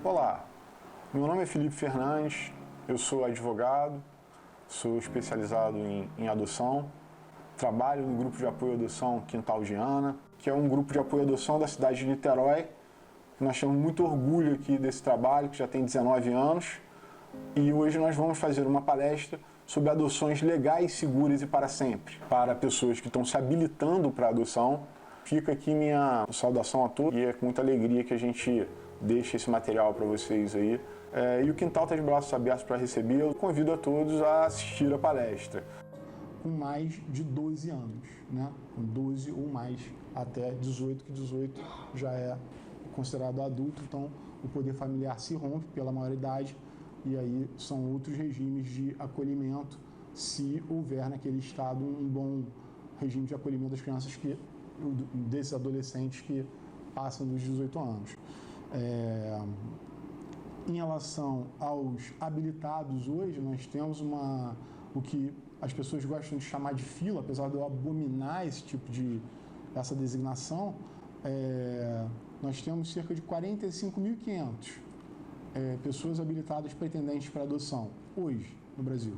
Olá, meu nome é Felipe Fernandes, eu sou advogado, sou especializado em adoção, trabalho no grupo de apoio à adoção Quintal de Ana, que é um grupo de apoio à adoção da cidade de Niterói. Nós temos muito orgulho aqui desse trabalho, que já tem 19 anos, e hoje nós vamos fazer uma palestra sobre adoções legais, seguras e para sempre, para pessoas que estão se habilitando para a adoção. Fica aqui minha saudação a todos e é com muita alegria que a gente deixa esse material para vocês aí. E o Quintal está de braços abertos para recebê-lo. Convido a todos a assistir a palestra. Com mais de 12 anos, né? Com 12 ou mais até 18, que 18 já é considerado adulto, então o poder familiar se rompe pela maioridade e aí são outros regimes de acolhimento, se houver naquele estado um bom regime de acolhimento das crianças, desses adolescentes que passam dos 18 anos. Em relação aos habilitados hoje, nós temos o que as pessoas gostam de chamar de fila, apesar de eu abominar essa designação, nós temos cerca de 45.500 pessoas habilitadas pretendentes para adoção hoje no Brasil.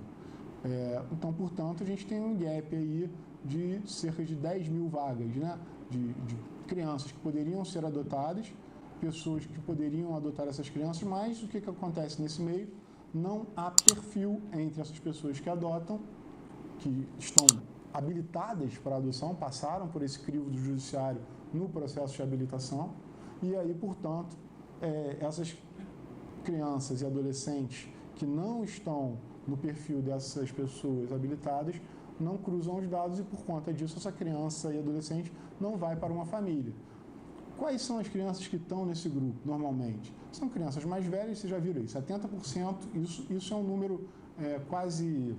Então, portanto, a gente tem um gap aí de cerca de 10 mil vagas, né? de crianças que poderiam ser adotadas, pessoas que poderiam adotar essas crianças, mas o que acontece nesse meio? Não há perfil entre essas pessoas que adotam, que estão habilitadas para adoção, passaram por esse crivo do judiciário no processo de habilitação, e aí, portanto, essas crianças e adolescentes que não estão no perfil dessas pessoas habilitadas não cruzam os dados e, por conta disso, essa criança e adolescente não vai para uma família. Quais são as crianças que estão nesse grupo, normalmente? São crianças mais velhas, vocês já viram aí, 70%, isso é um número quase...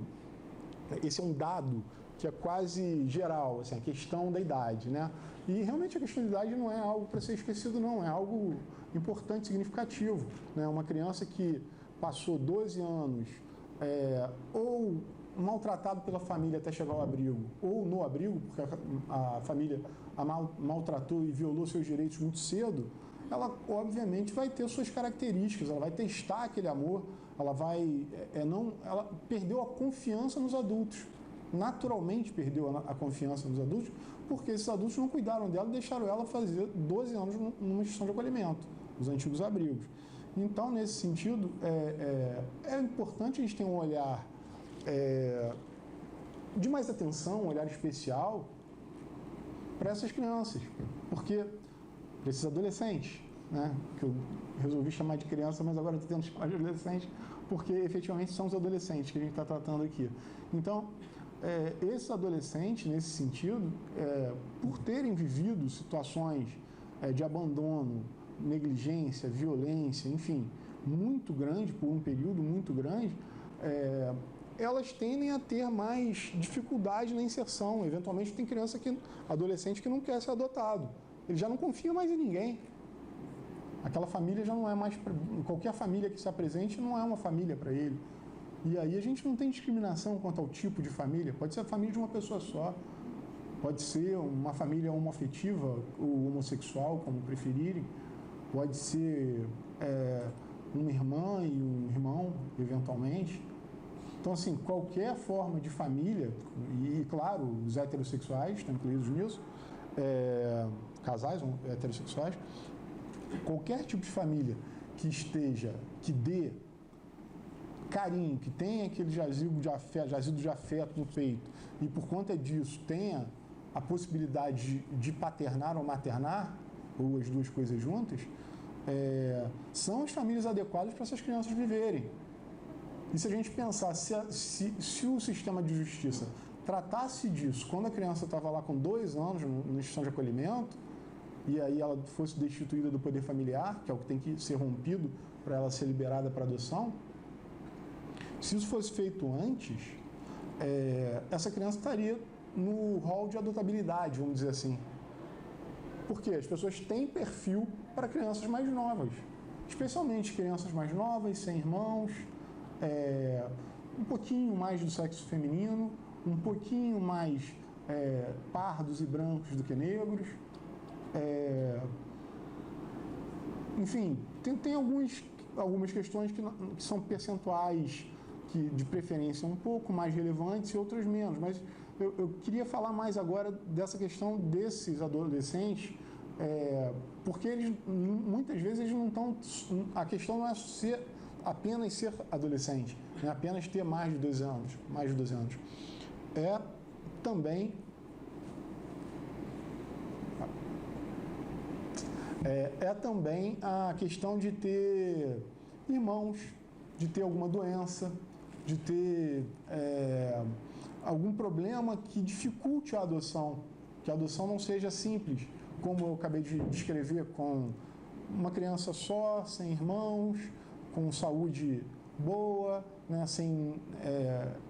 Esse é um dado que é quase geral, assim, a questão da idade, né? E realmente a questão da idade não é algo para ser esquecido, não, é algo importante, significativo, né? Uma criança que passou 12 anos ou maltratado pela família até chegar ao abrigo, ou no abrigo, porque a família a maltratou e violou seus direitos muito cedo, ela obviamente vai ter suas características, ela vai testar aquele amor, ela perdeu a confiança nos adultos, naturalmente perdeu a confiança nos adultos, porque esses adultos não cuidaram dela e deixaram ela fazer 12 anos numa instituição de acolhimento, os antigos abrigos. Então, nesse sentido, é importante a gente ter um olhar de mais atenção, um olhar especial para essas crianças, porque para esses adolescentes, né, que eu resolvi chamar de criança, mas agora estou tentando chamar de adolescente, porque efetivamente são os adolescentes que a gente está tratando aqui. Então, esses adolescentes, nesse sentido, por terem vivido situações de abandono, negligência, violência, enfim, muito grande, por um período muito grande, elas tendem a ter mais dificuldade na inserção. Eventualmente tem adolescente que não quer ser adotado. Ele já não confia mais em ninguém. Aquela família já não é mais... Qualquer família que se apresente não é uma família para ele. E aí a gente não tem discriminação quanto ao tipo de família. Pode ser a família de uma pessoa só. Pode ser uma família homoafetiva ou homossexual, como preferirem. Pode ser uma irmã e um irmão, eventualmente. Então, assim, qualquer forma de família, e claro, os heterossexuais estão incluídos nisso, casais heterossexuais, qualquer tipo de família que dê carinho, que tenha aquele jazido de afeto no peito, e por conta disso tenha a possibilidade de paternar ou maternar, ou as duas coisas juntas, são as famílias adequadas para essas crianças viverem. E se a gente pensar, se o sistema de justiça tratasse disso quando a criança estava lá com 2 anos na instituição de acolhimento, e aí ela fosse destituída do poder familiar, que é o que tem que ser rompido para ela ser liberada para adoção, se isso fosse feito antes, essa criança estaria no rol de adotabilidade, vamos dizer assim. Porque as pessoas têm perfil para crianças mais novas, especialmente crianças mais novas, sem irmãos, um pouquinho mais do sexo feminino, um pouquinho mais pardos e brancos do que negros. Enfim, tem algumas questões que são percentuais de preferência um pouco mais relevantes e outras menos, mas eu queria falar mais agora dessa questão desses adolescentes, porque eles, muitas vezes, eles não estão... A questão não é apenas ser adolescente, né? Apenas ter mais de 12 anos. É também... também a questão de ter irmãos, de ter alguma doença, de ter algum problema que dificulte a adoção, que a adoção não seja simples, como eu acabei de descrever, com uma criança só, sem irmãos, com saúde boa, né, sem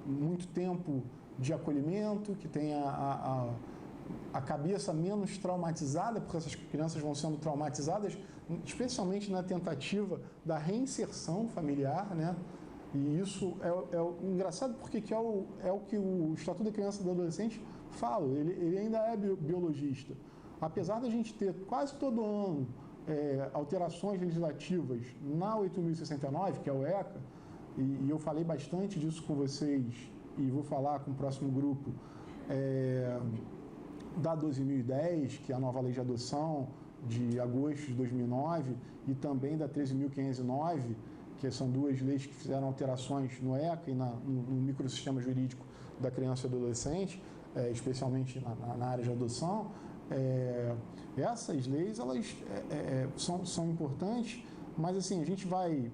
muito tempo de acolhimento, que tenha a cabeça menos traumatizada, porque essas crianças vão sendo traumatizadas, especialmente na tentativa da reinserção familiar, né? E isso é engraçado porque é o que o Estatuto da Criança e do Adolescente fala, ele ainda é biologista. Apesar da gente ter quase todo ano alterações legislativas na 8.069, que é o ECA, e eu falei bastante disso com vocês e vou falar com o próximo grupo, da 12.010, que é a nova lei de adoção de agosto de 2009, e também da 13.509, que são duas leis que fizeram alterações no ECA e no microsistema jurídico da criança e do adolescente, especialmente na área de adoção. Essas leis, elas são importantes, mas assim, a gente vai...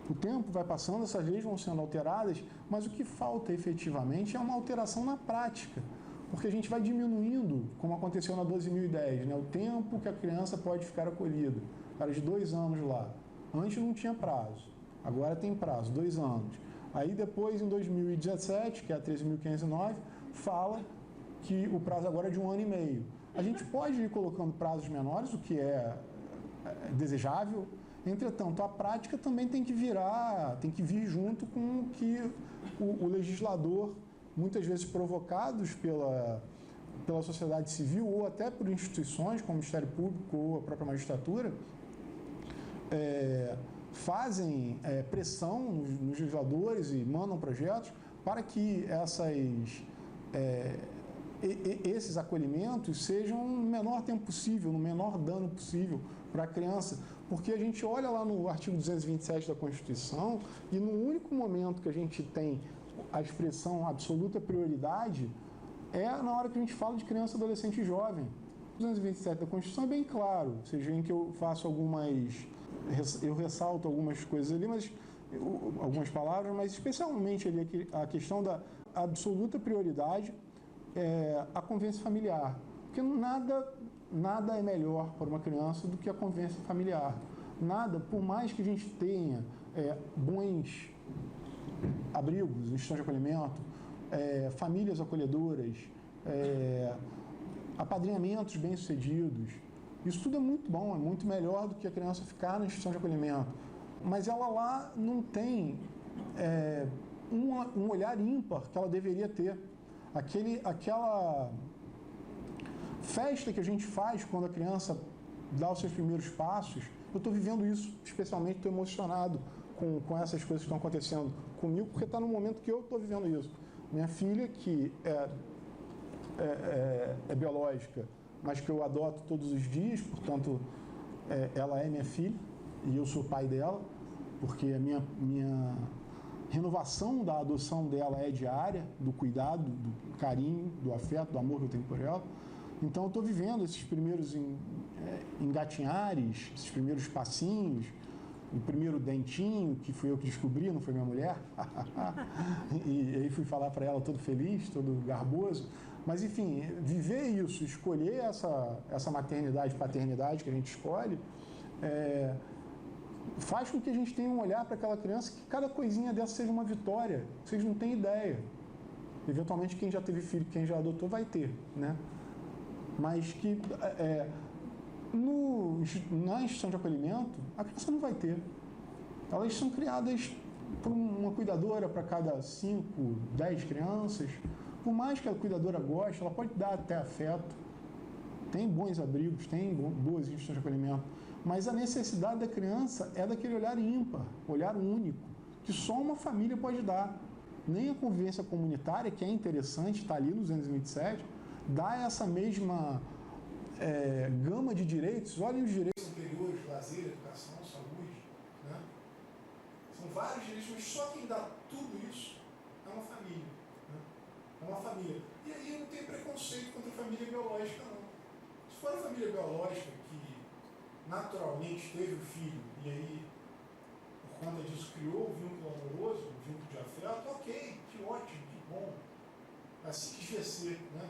O tempo vai passando, essas leis vão sendo alteradas, mas o que falta efetivamente é uma alteração na prática, porque a gente vai diminuindo, como aconteceu na 12.010, né, o tempo que a criança pode ficar acolhida. Cara, de 2 anos lá. Antes não tinha prazo, agora tem prazo, 2 anos. Aí depois, em 2017, que é a 13.509, fala que o prazo agora é de 1 ano e meio. A gente pode ir colocando prazos menores, o que é desejável. Entretanto, a prática também tem que vir junto com o que o legislador, muitas vezes provocados pela sociedade civil ou até por instituições como o Ministério Público ou a própria magistratura, fazem pressão nos legisladores e mandam projetos para que esses acolhimentos sejam no menor tempo possível, no menor dano possível para a criança. Porque a gente olha lá no artigo 227 da Constituição e no único momento que a gente tem a expressão absoluta prioridade é na hora que a gente fala de criança, adolescente e jovem. O 227 da Constituição é bem claro. Vocês veem que eu faço eu ressalto algumas coisas ali, algumas palavras, mas especialmente ali a questão da absoluta prioridade à convivência familiar. Porque nada é melhor para uma criança do que a convivência familiar. Nada, por mais que a gente tenha bons abrigos, instituições de acolhimento, famílias acolhedoras, apadrinhamentos bem-sucedidos, isso tudo é muito bom, é muito melhor do que a criança ficar na instituição de acolhimento. Mas ela lá não tem um olhar ímpar que ela deveria ter. Aquela festa que a gente faz quando a criança dá os seus primeiros passos, eu estou vivendo isso, especialmente estou emocionado com essas coisas que estão acontecendo comigo, porque está no momento que eu estou vivendo isso. Minha filha, que é biológica, mas que eu adoto todos os dias, portanto, ela é minha filha e eu sou pai dela, porque a minha renovação da adoção dela é diária, do cuidado, do carinho, do afeto, do amor que eu tenho por ela. Então, eu estou vivendo esses primeiros engatinhares, esses primeiros passinhos, o primeiro dentinho, que fui eu que descobri, não foi minha mulher. E aí fui falar para ela todo feliz, todo garboso. Mas, enfim, viver isso, escolher essa maternidade, paternidade que a gente escolhe, faz com que a gente tenha um olhar para aquela criança que cada coisinha dessa seja uma vitória. Vocês não têm ideia. Eventualmente, quem já teve filho, quem já adotou, vai ter, né? Mas que na instituição de acolhimento, a criança não vai ter. Elas são criadas por uma cuidadora para cada 5, 10 crianças, Por mais que a cuidadora goste, ela pode dar até afeto, tem bons abrigos, tem boas instituições de acolhimento, mas a necessidade da criança é daquele olhar ímpar, olhar único, que só uma família pode dar. Nem a convivência comunitária, que é interessante, está ali no 227, dá essa mesma gama de direitos. Olhem os direitos superiores, lazer, educação, saúde, né? São vários direitos, mas só quem dá tudo isso é uma família. Né? É uma família. E aí não tem preconceito contra a família biológica, não. Se for a família biológica que naturalmente teve o filho e aí, por conta disso, criou o vínculo amoroso, o vínculo de afeto, ok, que ótimo, que bom. Assim que devia ser, né?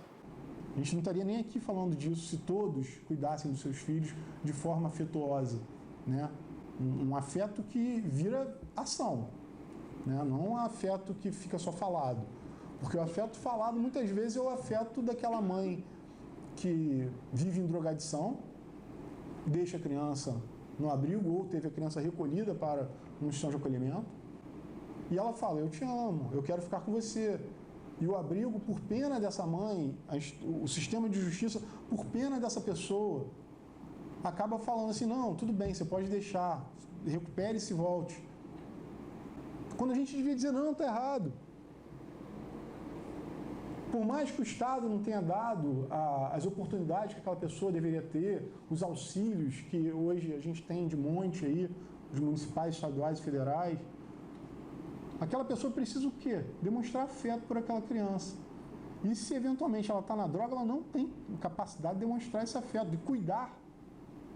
A gente não estaria nem aqui falando disso se todos cuidassem dos seus filhos de forma afetuosa, né? Um afeto que vira ação, né? Não um afeto que fica só falado. Porque o afeto falado, muitas vezes, é o afeto daquela mãe que vive em drogadição, deixa a criança no abrigo ou teve a criança recolhida para uma instituição de acolhimento, e ela fala, eu te amo, eu quero ficar com você. E o abrigo, por pena dessa mãe, o sistema de justiça, por pena dessa pessoa, acaba falando assim, não, tudo bem, você pode deixar, recupere e se volte. Quando a gente devia dizer, não, está errado. Por mais que o Estado não tenha dado as oportunidades que aquela pessoa deveria ter, os auxílios que hoje a gente tem de monte aí, os municipais, estaduais e federais, aquela pessoa precisa o quê? Demonstrar afeto por aquela criança. E se eventualmente ela está na droga, ela não tem capacidade de demonstrar esse afeto, de cuidar,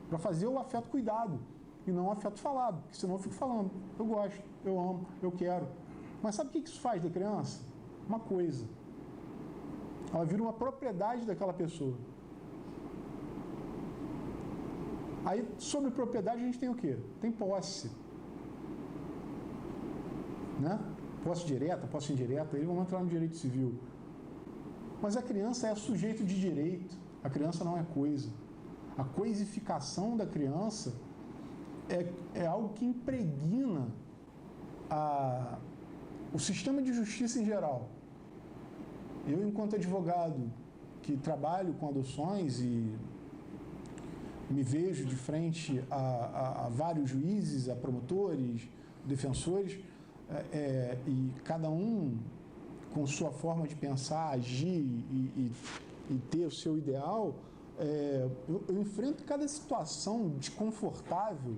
para fazer o afeto cuidado, e não o afeto falado, porque senão eu fico falando, eu gosto, eu amo, eu quero. Mas sabe o que isso faz da criança? Uma coisa. Ela vira uma propriedade daquela pessoa. Aí, sobre propriedade, a gente tem o quê? Tem posse. Né? Posse direta, posse indireta, aí vamos entrar no direito civil. Mas a criança é sujeito de direito, a criança não é coisa. A coisificação da criança é algo que impregna o sistema de justiça em geral. Eu, enquanto advogado que trabalho com adoções e me vejo de frente a vários juízes, a promotores, defensores, e cada um com sua forma de pensar, agir e ter o seu ideal, eu enfrento cada situação desconfortável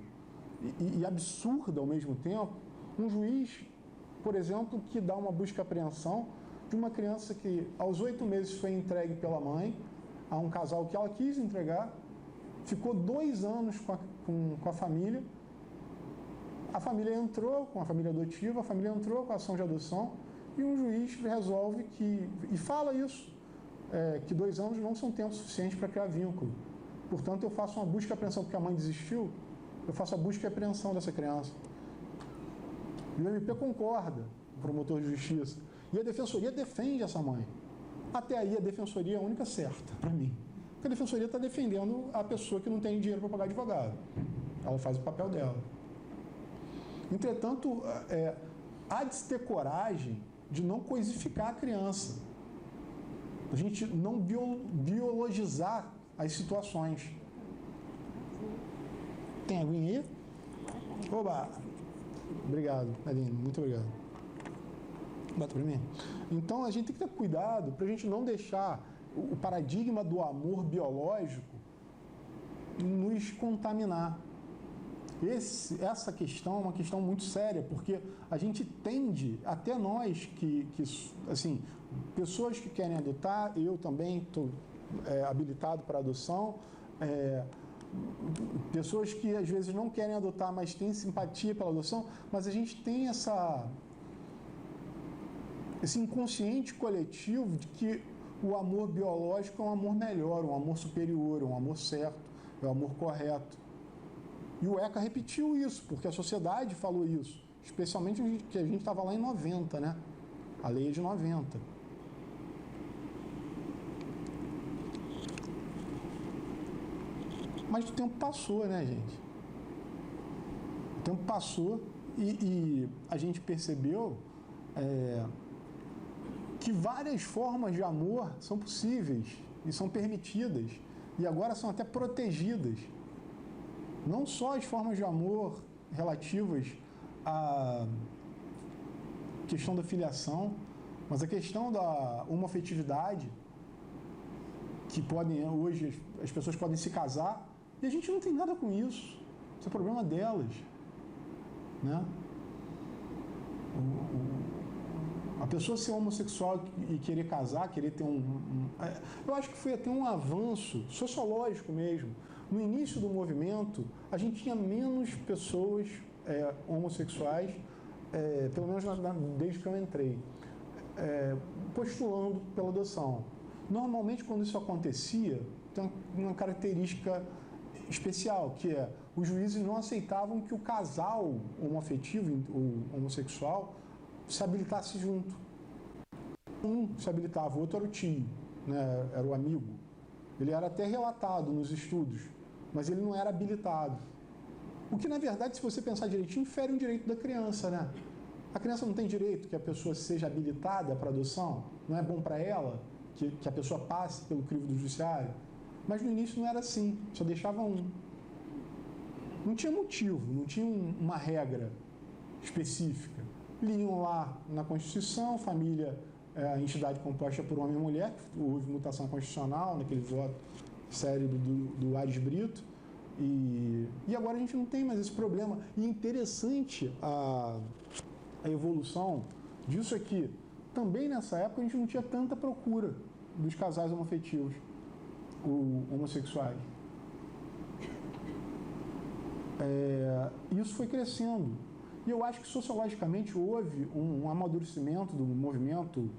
e absurda ao mesmo tempo. Um juiz, por exemplo, que dá uma busca e apreensão de uma criança que aos 8 meses foi entregue pela mãe a um casal que ela quis entregar, ficou 2 anos com a família. A família entrou com a família adotiva, a família entrou com a ação de adoção e um juiz resolve e fala isso, que 2 anos não são tempo suficiente para criar vínculo. Portanto, eu faço uma busca e apreensão, porque a mãe desistiu, eu faço a busca e apreensão dessa criança. E o MP concorda, o promotor de justiça, e a defensoria defende essa mãe. Até aí, a defensoria é a única certa, para mim. Porque a defensoria está defendendo a pessoa que não tem dinheiro para pagar advogado. Ela faz o papel dela. Entretanto, há de se ter coragem de não coisificar a criança. A gente não biologizar as situações. Tem aguinha aí? Oba! Obrigado, Aline, muito obrigado. Bota para mim. Então, a gente tem que ter cuidado para a gente não deixar o paradigma do amor biológico nos contaminar. Essa questão é uma questão muito séria, porque a gente tende, até nós que assim, pessoas que querem adotar, eu também estou habilitado para adoção, pessoas que às vezes não querem adotar, mas têm simpatia pela adoção, mas a gente tem esse inconsciente coletivo de que o amor biológico é um amor melhor, um amor superior, um amor certo, é um amor correto. E o ECA repetiu isso, porque a sociedade falou isso, especialmente que a gente estava lá em 90, né? A lei é de 90. Mas o tempo passou, né, gente? O tempo passou e a gente percebeu que várias formas de amor são possíveis e são permitidas e agora são até protegidas. Não só as formas de amor relativas à questão da filiação, mas a questão da homoafetividade, que hoje as pessoas podem se casar e a gente não tem nada com isso. Isso é problema delas, né? A pessoa ser homossexual e querer casar, querer ter eu acho que foi até um avanço sociológico mesmo. No início do movimento, a gente tinha menos pessoas homossexuais, pelo menos desde que eu entrei, postulando pela adoção. Normalmente, quando isso acontecia, tem uma característica especial, que é os juízes não aceitavam que o casal homoafetivo ou homossexual se habilitasse junto. Um se habilitava, o outro era o tio, né? Era o amigo. Ele era até relatado nos estudos, mas ele não era habilitado. O que, na verdade, se você pensar direitinho, infere um direito da criança, né? A criança não tem direito que a pessoa seja habilitada para adoção? Não é bom para ela que a pessoa passe pelo crivo do judiciário? Mas no início não era assim, só deixava um. Não tinha motivo, não tinha uma regra específica. Liam lá na Constituição, família a entidade composta por homem e mulher, houve mutação constitucional naquele voto sério do Ares Brito, e agora a gente não tem mais esse problema. E é interessante a evolução disso aqui. Também nessa época a gente não tinha tanta procura dos casais homoafetivos, homossexuais. Isso foi crescendo. E eu acho que sociologicamente houve um amadurecimento do movimento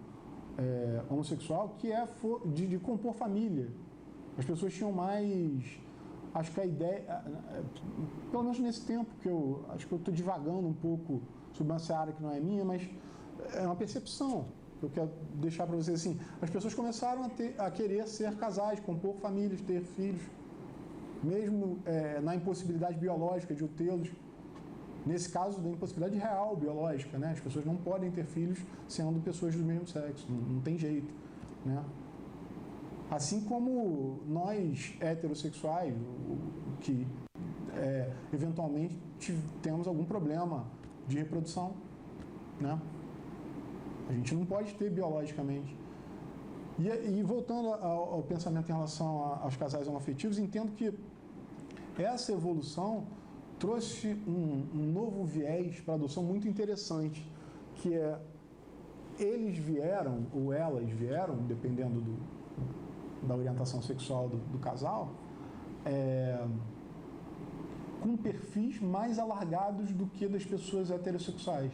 homossexual, que é de compor família. As pessoas tinham mais... Acho que a ideia, pelo menos nesse tempo, que eu acho que eu estou divagando um pouco sobre uma seara que não é minha, mas é uma percepção que eu quero deixar para vocês assim. As pessoas começaram a querer ser casais, compor famílias, ter filhos, mesmo na impossibilidade biológica de tê-los. Nesse caso, da impossibilidade real biológica, né? As pessoas não podem ter filhos sendo pessoas do mesmo sexo, não tem jeito, né? Assim como nós, heterossexuais, que eventualmente temos algum problema de reprodução, né? A gente não pode ter biologicamente. E voltando ao pensamento em relação aos casais homoafetivos, entendo que essa evolução trouxe um novo viés para a adoção muito interessante, que é eles vieram, ou elas vieram, dependendo da orientação sexual do casal, com perfis mais alargados do que das pessoas heterossexuais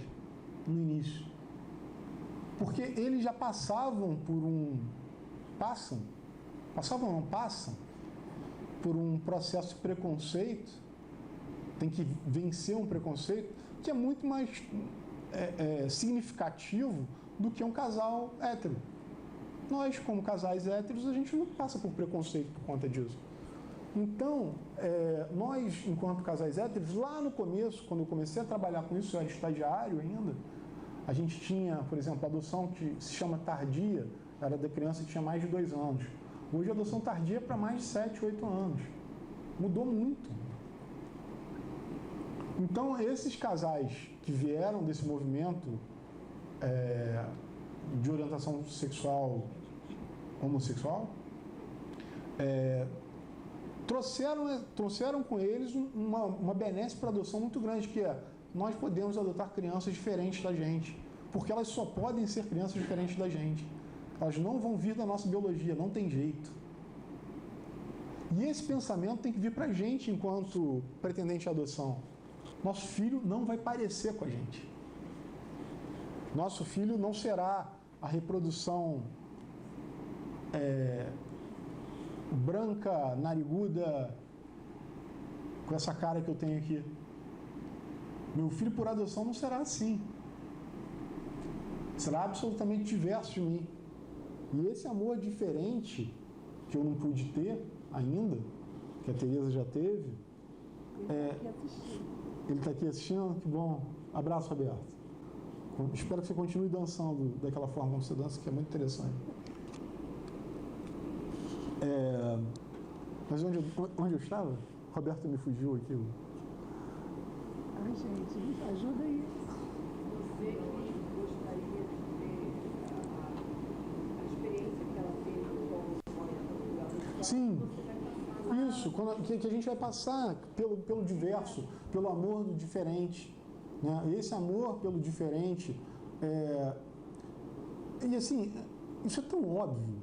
no início. Porque eles já passavam passam por um processo de preconceito, tem que vencer um preconceito que é muito mais significativo do que um casal hétero. Nós, como casais héteros, a gente não passa por preconceito por conta disso. Então, nós, enquanto casais héteros, lá no começo, quando eu comecei a trabalhar com isso, eu era estagiário ainda, a gente tinha, por exemplo, a adoção que se chama tardia, era da criança que tinha mais de 2 anos. Hoje a adoção tardia é para mais de 7, 8 anos. Mudou muito. Então, esses casais que vieram desse movimento de orientação sexual homossexual, trouxeram com eles uma benesse para a adoção muito grande, que nós podemos adotar crianças diferentes da gente, porque elas só podem ser crianças diferentes da gente. Elas não vão vir da nossa biologia, não tem jeito. E esse pensamento tem que vir para a gente enquanto pretendente de adoção. Nosso filho não vai parecer com a gente. Nosso filho não será a reprodução branca, nariguda, com essa cara que eu tenho aqui. Meu filho por adoção não será assim. Será absolutamente diverso de mim. E esse amor diferente, que eu não pude ter ainda, que a Tereza já teve, ele está aqui assistindo, que bom. Abraço, Roberto. Espero que você continue dançando daquela forma como você dança, que é muito interessante. Mas onde eu estava? Roberto me fugiu aqui. Ai, gente, ajuda aí. Você que gostaria de ter a experiência que ela teve como orientadora? Sim, Você vai passar isso, que a gente vai passar pelo diverso, pelo amor do diferente. Né? Esse amor pelo diferente, e assim, isso é tão óbvio.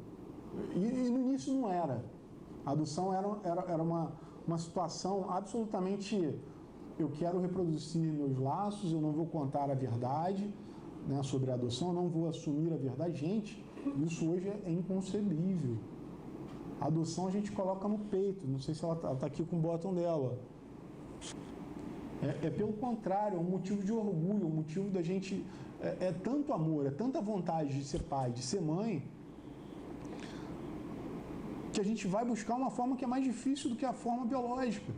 E no início não era. A adoção era uma situação absolutamente... Eu quero reproduzir meus laços, eu não vou contar a verdade, né, sobre a adoção, eu não vou assumir a verdade. Gente, isso hoje é inconcebível. A adoção a gente coloca no peito, não sei se ela está aqui com o botão dela. É pelo contrário, é um motivo de orgulho, é um motivo da gente... É tanto amor, é tanta vontade de ser pai, de ser mãe, que a gente vai buscar uma forma que é mais difícil do que a forma biológica.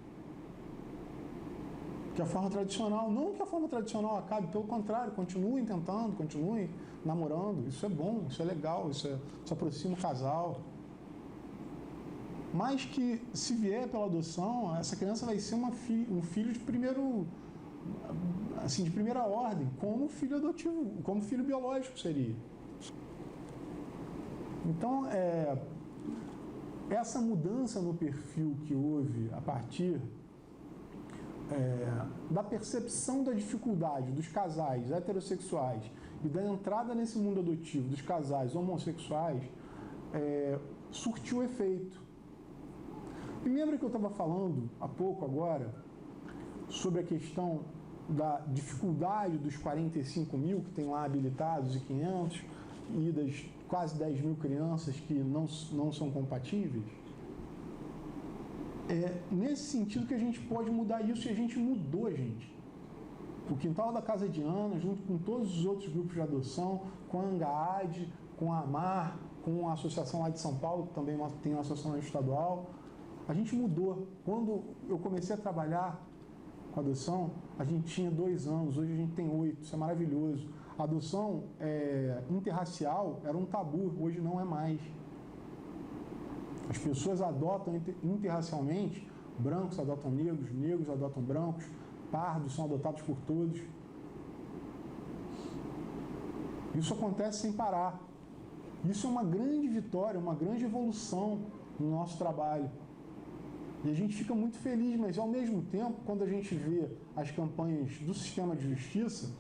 Que a forma tradicional. Não que a forma tradicional acabe, pelo contrário, continuem tentando, continuem namorando. Isso é bom, isso é legal, isso aproxima o casal. Mas que, se vier pela adoção, essa criança vai ser um filho de primeiro... assim, de primeira ordem, como filho adotivo, como filho biológico seria. Então, essa mudança no perfil que houve a partir da percepção da dificuldade dos casais heterossexuais e da entrada nesse mundo adotivo dos casais homossexuais, surtiu efeito. E lembra que eu estava falando há pouco agora sobre a questão da dificuldade dos 45 mil que tem lá habilitados e 500 e das quase 10 mil crianças que não são compatíveis? É nesse sentido que a gente pode mudar isso, e a gente mudou, gente. O Quintal da Casa de Ana, junto com todos os outros grupos de adoção, com a ANGAAD, com a AMAR, com a associação lá de São Paulo, que também tem uma associação estadual, a gente mudou. Quando eu comecei a trabalhar com adoção, a gente tinha 2 anos, hoje a gente tem 8, isso é maravilhoso. A adoção interracial era um tabu, hoje não é mais. As pessoas adotam interracialmente, brancos adotam negros, negros adotam brancos, pardos são adotados por todos. Isso acontece sem parar. Isso é uma grande vitória, uma grande evolução no nosso trabalho. E a gente fica muito feliz, mas ao mesmo tempo, quando a gente vê as campanhas do sistema de justiça,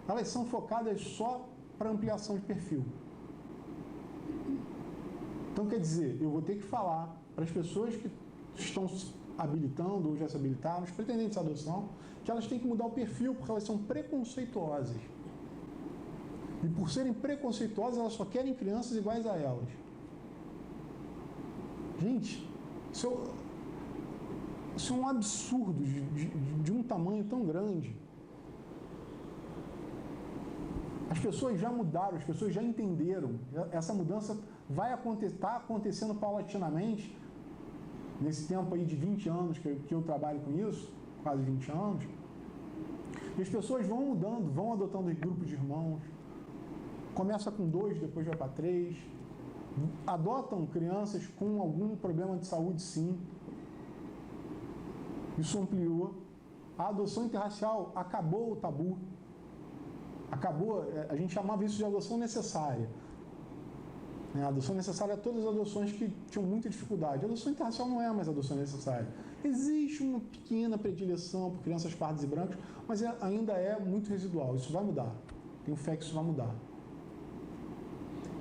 elas são focadas só para ampliação de perfil. Então, quer dizer, eu vou ter que falar para as pessoas que estão se habilitando ou já se habilitaram, os pretendentes à adoção, que elas têm que mudar o perfil porque elas são preconceituosas. E por serem preconceituosas, elas só querem crianças iguais a elas. Gente, isso é um absurdo de um tamanho tão grande. As pessoas já mudaram, as pessoas já entenderam. Essa mudança está acontecendo paulatinamente, nesse tempo aí de 20 anos que eu trabalho com isso, quase 20 anos. E as pessoas vão mudando, vão adotando grupos de irmãos. Começa com 2, depois vai para 3. Adotam crianças com algum problema de saúde, sim. Isso ampliou. A adoção interracial acabou o tabu. Acabou, a gente chamava isso de adoção necessária. A adoção necessária é todas as adoções que tinham muita dificuldade. A adoção interracial não é mais adoção necessária. Existe uma pequena predileção por crianças pardas e brancas, mas ainda é muito residual. Isso vai mudar. Tenho fé que isso vai mudar.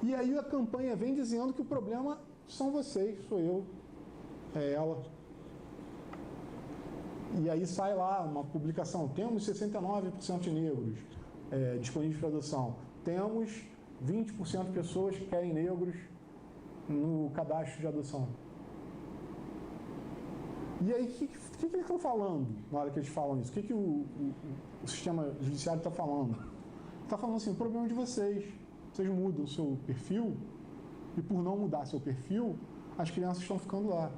E aí a campanha vem dizendo que o problema são vocês, sou eu, é ela. E aí sai lá uma publicação, temos 69% de negros disponíveis para adoção. Temos 20% de pessoas que querem negros no cadastro de adoção. E aí, o que eles estão falando na hora que eles falam isso? O que o sistema judiciário está falando? Está falando assim, o problema é de vocês. Vocês mudam o seu perfil e por não mudar seu perfil, as crianças estão ficando lá.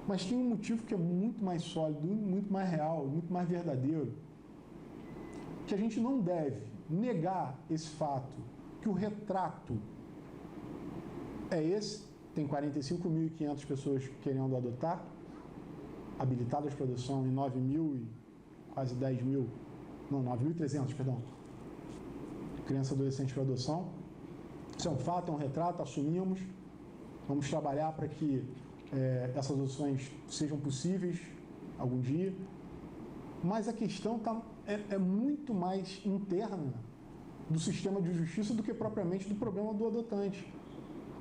Mas tem um motivo que é muito mais sólido, muito mais real, muito mais verdadeiro, que a gente não deve negar esse fato, que o retrato é esse, tem 45.500 pessoas querendo adotar, habilitadas para adoção, e 9.000 e quase 10.000, não, 9.300, perdão, criança e adolescente para adoção. Isso é um fato, é um retrato, assumimos. Vamos trabalhar para que essas adoções sejam possíveis algum dia. Mas a questão é muito mais interna do sistema de justiça do que propriamente do problema do adotante.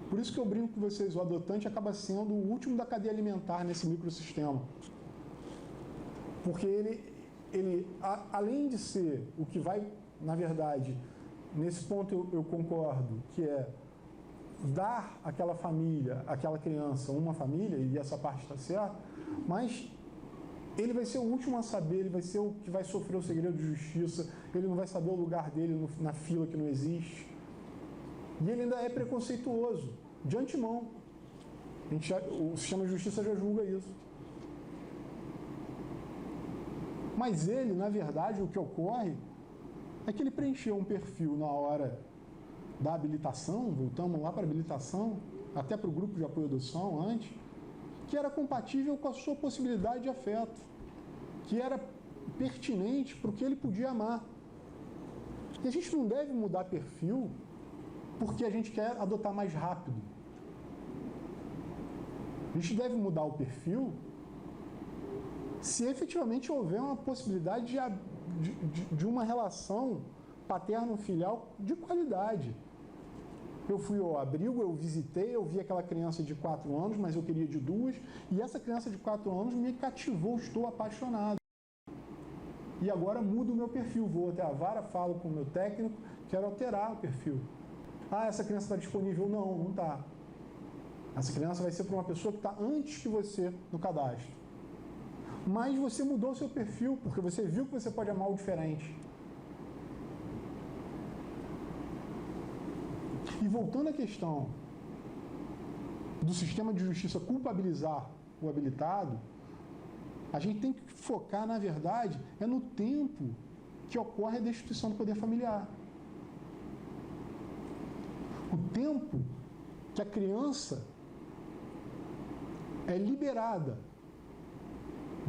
Por isso que eu brinco com vocês, o adotante acaba sendo o último da cadeia alimentar nesse microsistema. Porque ele além de ser o que vai, na verdade, nesse ponto eu concordo, que é dar àquela família, àquela criança, uma família, e essa parte está certa, mas ele vai ser o último a saber, ele vai ser o que vai sofrer o segredo de justiça, ele não vai saber o lugar dele na fila que não existe. E ele ainda é preconceituoso, de antemão. O sistema de justiça já julga isso. Mas ele, na verdade, o que ocorre é que ele preencheu um perfil na hora da habilitação, voltamos lá para a habilitação, até para o grupo de apoio à adoção antes, que era compatível com a sua possibilidade de afeto, que era pertinente para o que ele podia amar. E a gente não deve mudar perfil porque a gente quer adotar mais rápido. A gente deve mudar o perfil se efetivamente houver uma possibilidade de uma relação paterno-filial de qualidade. Eu fui ao abrigo, eu visitei, eu vi aquela criança de 4 anos, mas eu queria de 2, e essa criança de 4 anos me cativou, estou apaixonado. E agora mudo o meu perfil, vou até a vara, falo com o meu técnico, quero alterar o perfil. Ah, essa criança está disponível? Não, não está. Essa criança vai ser para uma pessoa que está antes que você no cadastro. Mas você mudou o seu perfil, porque você viu que você pode amar o diferente. E voltando à questão do sistema de justiça culpabilizar o habilitado, a gente tem que focar, na verdade, no tempo que ocorre a destituição do poder familiar. O tempo que a criança é liberada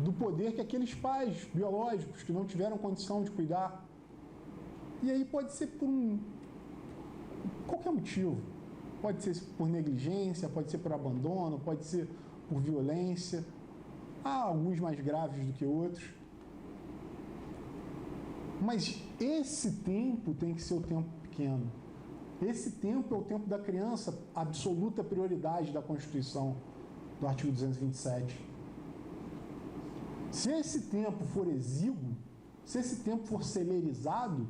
do poder que aqueles pais biológicos que não tiveram condição de cuidar. E aí pode ser por qualquer motivo. Pode ser por negligência, pode ser por abandono, pode ser por violência. Há alguns mais graves do que outros. Mas esse tempo tem que ser o tempo pequeno. Esse tempo é o tempo da criança, absoluta prioridade da Constituição, do artigo 227. Se esse tempo for exíguo, se esse tempo for celerizado,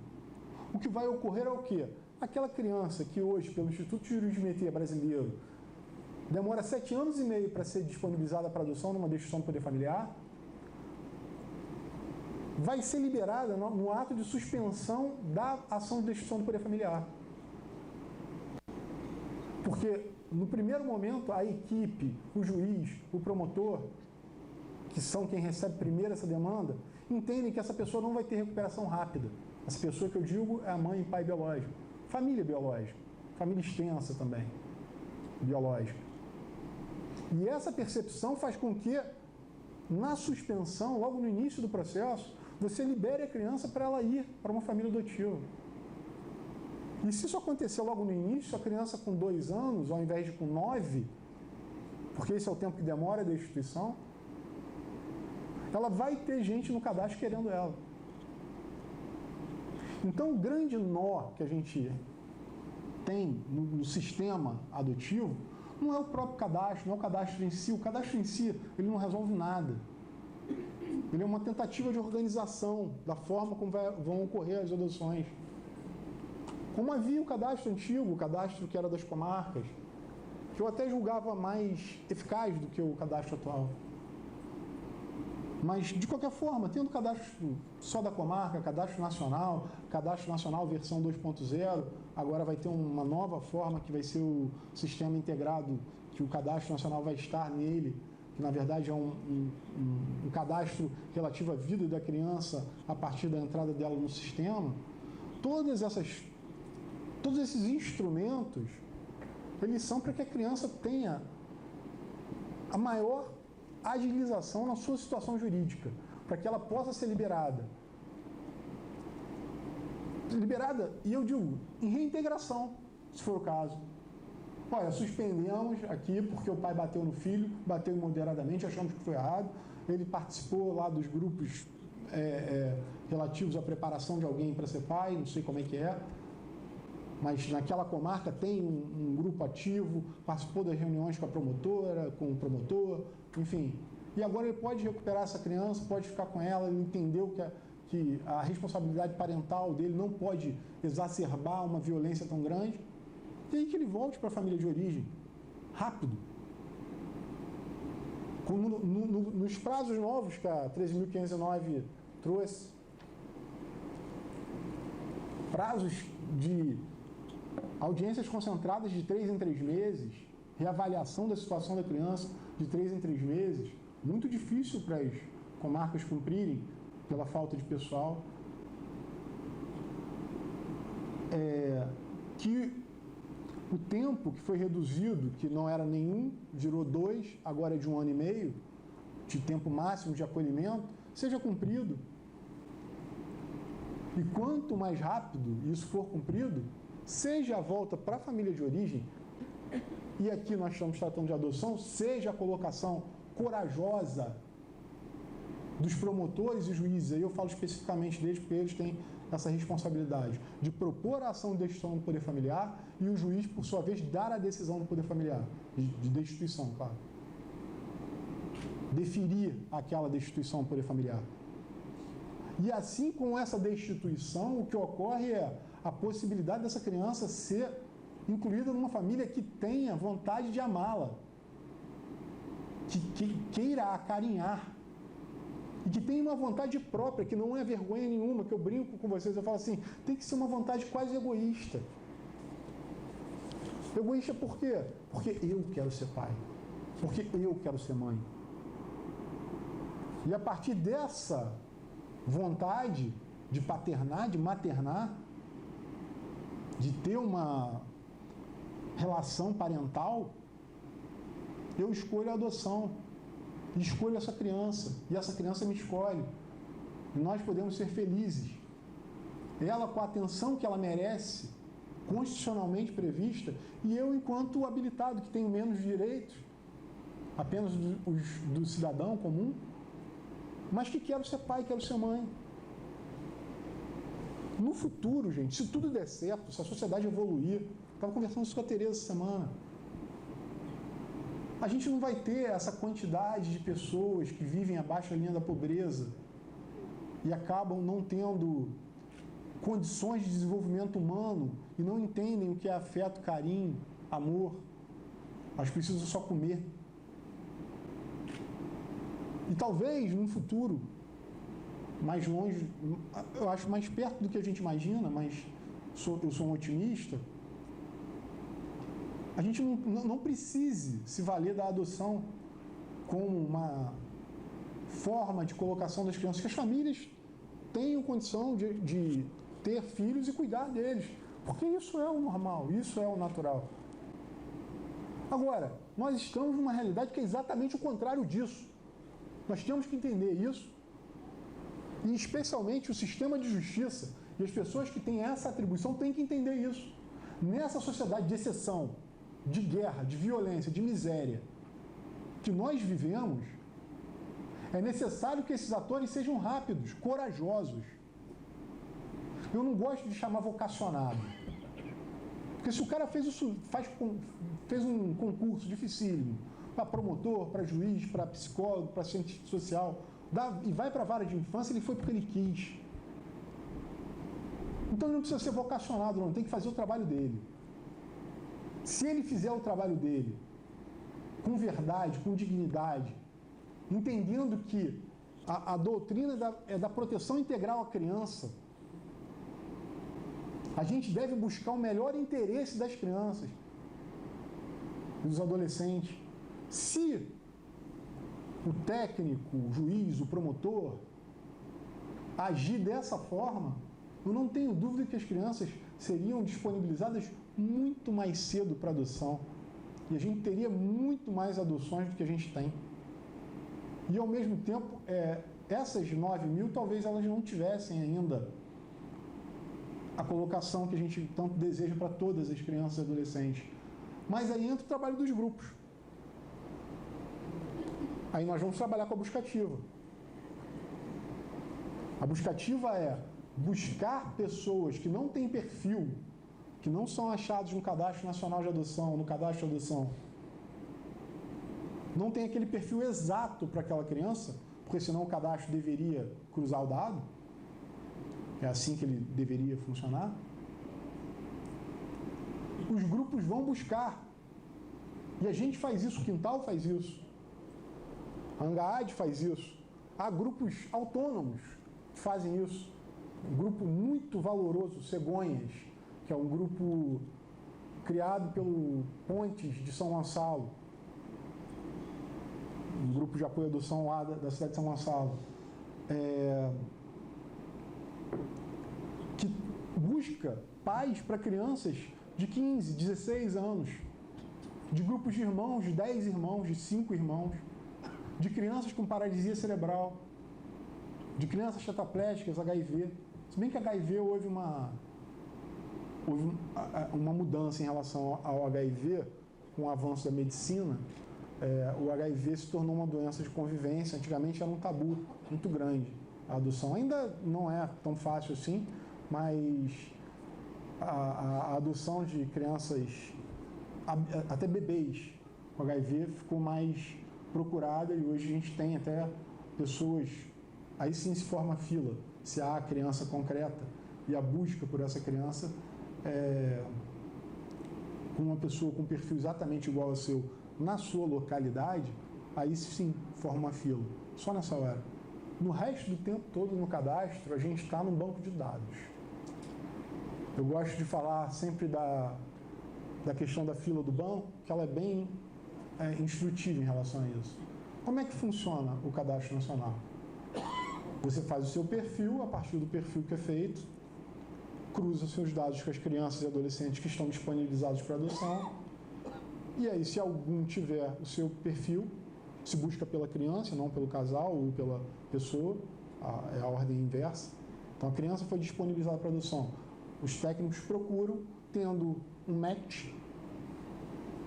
o que vai ocorrer é o quê? Aquela criança que hoje, pelo Instituto de Jurismetria Brasileiro, demora 7 anos e meio para ser disponibilizada para adoção numa destituição do poder familiar, vai ser liberada no ato de suspensão da ação de destituição do poder familiar. Porque, no primeiro momento, a equipe, o juiz, o promotor, que são quem recebe primeiro essa demanda, entendem que essa pessoa não vai ter recuperação rápida. Essa pessoa que eu digo é a mãe e pai biológico. Família biológica. Família extensa também, biológica. E essa percepção faz com que, na suspensão, logo no início do processo, você libere a criança para ela ir para uma família adotiva. E se isso acontecer logo no início, a criança com 2 anos, ao invés de com 9, porque esse é o tempo que demora a destituição, ela vai ter gente no cadastro querendo ela. Então, o grande nó que a gente tem no sistema adotivo não é o próprio cadastro, não é o cadastro em si. O cadastro em si, ele não resolve nada. Ele é uma tentativa de organização da forma como vão ocorrer as adoções. Como havia o cadastro antigo, o cadastro que era das comarcas, que eu até julgava mais eficaz do que o cadastro atual. Mas, de qualquer forma, tendo cadastro só da comarca, cadastro nacional versão 2.0, agora vai ter uma nova forma que vai ser o sistema integrado, que o cadastro nacional vai estar nele, que na verdade é um cadastro relativo à vida da criança a partir da entrada dela no sistema. todos esses instrumentos, eles são para que a criança tenha a maior agilização na sua situação jurídica, para que ela possa ser liberada. Liberada, e eu digo, em reintegração, se for o caso. Olha, suspendemos aqui porque o pai bateu no filho, bateu imoderadamente, achamos que foi errado, ele participou lá dos grupos relativos à preparação de alguém para ser pai, não sei como é que é, mas naquela comarca tem um grupo ativo, participou das reuniões com a promotora, com o promotor, enfim. E agora ele pode recuperar essa criança, pode ficar com ela, ele entendeu que a responsabilidade parental dele não pode exacerbar uma violência tão grande, e aí que ele volte para a família de origem, rápido. Nos prazos novos que a 13.509 trouxe, prazos de audiências concentradas de 3 em 3 meses, reavaliação da situação da criança de 3 em 3 meses, muito difícil para as comarcas cumprirem pela falta de pessoal. Que o tempo que foi reduzido, que não era nenhum, virou 2, agora é de 1 ano e meio, de tempo máximo de acolhimento, seja cumprido. E quanto mais rápido isso for cumprido, seja a volta para a família de origem, e aqui nós estamos tratando de adoção, seja a colocação corajosa dos promotores e juízes, aí eu falo especificamente deles, porque eles têm essa responsabilidade de propor a ação de destituição do poder familiar e o juiz, por sua vez, dar a decisão do poder familiar, de destituição, claro. Deferir aquela destituição do poder familiar. E assim, com essa destituição, o que ocorre é a possibilidade dessa criança ser incluída numa família que tenha vontade de amá-la, que queira acarinhar, e que tenha uma vontade própria, que não é vergonha nenhuma, que eu brinco com vocês, eu falo assim, tem que ser uma vontade quase egoísta. Egoísta por quê? Porque eu quero ser pai, porque eu quero ser mãe. E a partir dessa vontade de paternar, de maternar, de ter uma relação parental, eu escolho a adoção. Escolho essa criança, e essa criança me escolhe. E nós podemos ser felizes. Ela com a atenção que ela merece, constitucionalmente prevista, e eu enquanto habilitado, que tenho menos direitos, apenas os do cidadão comum, mas que quero ser pai, quero ser mãe. No futuro, gente, se tudo der certo, se a sociedade evoluir, estava conversando isso com a Tereza essa semana, a gente não vai ter essa quantidade de pessoas que vivem abaixo da linha da pobreza e acabam não tendo condições de desenvolvimento humano e não entendem o que é afeto, carinho, amor. Elas precisam só comer. E talvez, num futuro mais longe, eu acho mais perto do que a gente imagina, mas eu sou um otimista, a gente não precise se valer da adoção como uma forma de colocação das crianças, que as famílias tenham condição de ter filhos e cuidar deles, porque isso é o normal, isso é o natural. Agora, nós estamos numa realidade que é exatamente o contrário disso. Nós temos que entender isso, e especialmente o sistema de justiça e as pessoas que têm essa atribuição têm que entender isso. Nessa sociedade de exceção, de guerra, de violência, de miséria que nós vivemos, é necessário que esses atores sejam rápidos, corajosos. Eu não gosto de chamar vocacionado, porque se o cara fez um concurso dificílimo para promotor, para juiz, para psicólogo, para cientista social, e vai para a vara de infância, ele foi porque ele quis. Então ele não precisa ser vocacionado, não, tem que fazer o trabalho dele. Se ele fizer o trabalho dele com verdade, com dignidade, entendendo que a doutrina é da proteção integral à criança, a gente deve buscar o melhor interesse das crianças, dos adolescentes. Se o técnico, o juiz, o promotor agir dessa forma, eu não tenho dúvida que as crianças seriam disponibilizadas muito mais cedo para adoção. E a gente teria muito mais adoções do que a gente tem. E, ao mesmo tempo, essas 9.000, talvez elas não tivessem ainda a colocação que a gente tanto deseja para todas as crianças e adolescentes. Mas aí entra o trabalho dos grupos. Aí nós vamos trabalhar com a buscativa. A buscativa é buscar pessoas que não têm perfil, que não são achados no Cadastro Nacional de Adoção, no Cadastro de Adoção, não tem aquele perfil exato para aquela criança, porque senão o cadastro deveria cruzar o dado. É assim que ele deveria funcionar. Os grupos vão buscar. E a gente faz isso, o Quintal faz isso. A Angaad faz isso. Há grupos autônomos que fazem isso. Um grupo muito valoroso, Cegonhas, que é um grupo criado pelo Pontes de São Gonçalo, um grupo de apoio à adoção lá da cidade de São Gonçalo, que busca pais para crianças de 15, 16 anos, de grupos de irmãos, de 10 irmãos, de 5 irmãos, de crianças com paralisia cerebral, de crianças tetraplégicas, HIV. Se bem que HIV houve uma mudança em relação ao HIV, com o avanço da medicina. O HIV se tornou uma doença de convivência. Antigamente era um tabu muito grande. A adoção ainda não é tão fácil assim, mas a adoção de crianças, até bebês com HIV, ficou mais procurada e hoje a gente tem até pessoas, aí sim se forma fila, se há a criança concreta e a busca por essa criança com uma pessoa com perfil exatamente igual ao seu na sua localidade, aí sim forma uma fila, só nessa hora. No resto do tempo todo no cadastro, a gente está num banco de dados. Eu gosto de falar sempre da questão da fila do banco, que ela é bem instrutiva em relação a isso. Como é que funciona o Cadastro Nacional? Você faz o seu perfil, a partir do perfil que é feito, cruza seus dados com as crianças e adolescentes que estão disponibilizados para adoção, e aí, se algum tiver o seu perfil, se busca pela criança, não pelo casal ou pela pessoa, é a ordem inversa. Então, a criança foi disponibilizada para adoção. Os técnicos procuram, tendo um match,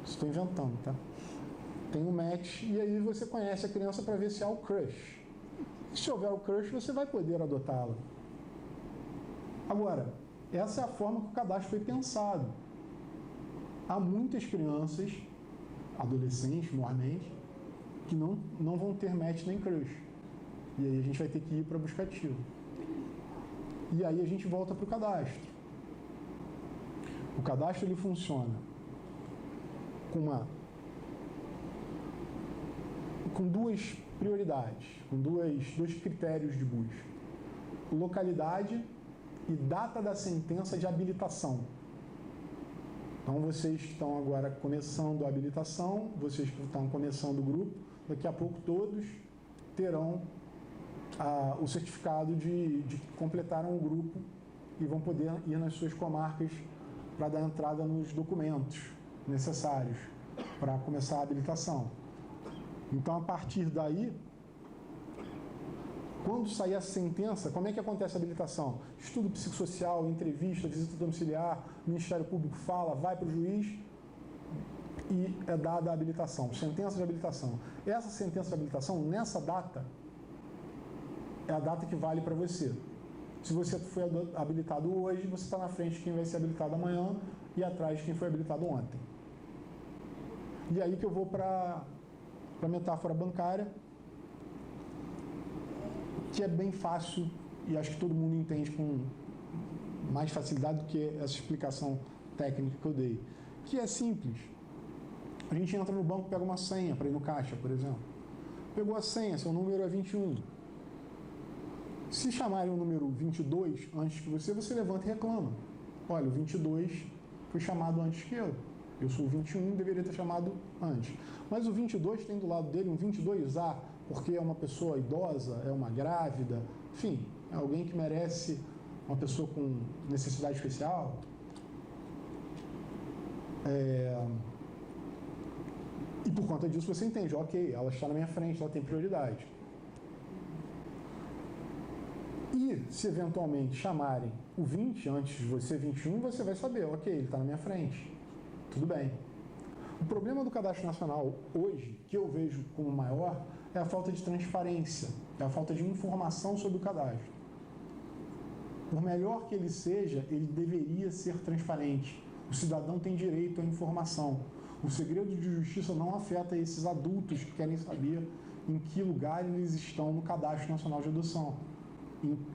estou inventando, tá? Tem um match, e aí você conhece a criança para ver se há o crush. E se houver o crush, você vai poder adotá-la. Agora, essa é a forma que o cadastro foi pensado. Há muitas crianças, adolescentes, normalmente, que não vão ter match nem crush. E aí a gente vai ter que ir para a buscativa. E aí a gente volta para o cadastro. O cadastro ele funciona com duas prioridades, com dois critérios de busca: localidade e data da sentença de habilitação. Então, vocês que estão agora começando a habilitação, vocês que estão começando o grupo, daqui a pouco todos terão o certificado de que completaram o grupo e vão poder ir nas suas comarcas para dar entrada nos documentos necessários para começar a habilitação. Então, a partir daí, quando sair a sentença, como é que acontece a habilitação? Estudo psicossocial, entrevista, visita domiciliar, o Ministério Público fala, vai para o juiz e é dada a habilitação, sentença de habilitação. Essa sentença de habilitação, nessa data, é a data que vale para você. Se você foi habilitado hoje, você está na frente de quem vai ser habilitado amanhã e atrás de quem foi habilitado ontem. E aí que eu vou para a metáfora bancária, que é bem fácil e acho que todo mundo entende com mais facilidade do que essa explicação técnica que eu dei. Que é simples. A gente entra no banco e pega uma senha para ir no caixa, por exemplo. Pegou a senha, seu número é 21. Se chamarem o número 22 antes que você levanta e reclama. Olha, o 22 foi chamado antes que eu. Eu sou o 21, deveria ter chamado antes. Mas o 22 tem do lado dele um 22A, porque é uma pessoa idosa, é uma grávida, enfim, é alguém que merece uma pessoa com necessidade especial, e por conta disso você entende, ok, ela está na minha frente, ela tem prioridade. E se eventualmente chamarem o 20 antes de você, 21, você vai saber, ok, ele está na minha frente, tudo bem. O problema do cadastro nacional hoje, que eu vejo como maior, é a falta de transparência, é a falta de informação sobre o cadastro. Por melhor que ele seja, ele deveria ser transparente. O cidadão tem direito à informação. O segredo de justiça não afeta esses adultos que querem saber em que lugar eles estão no Cadastro Nacional de Adoção.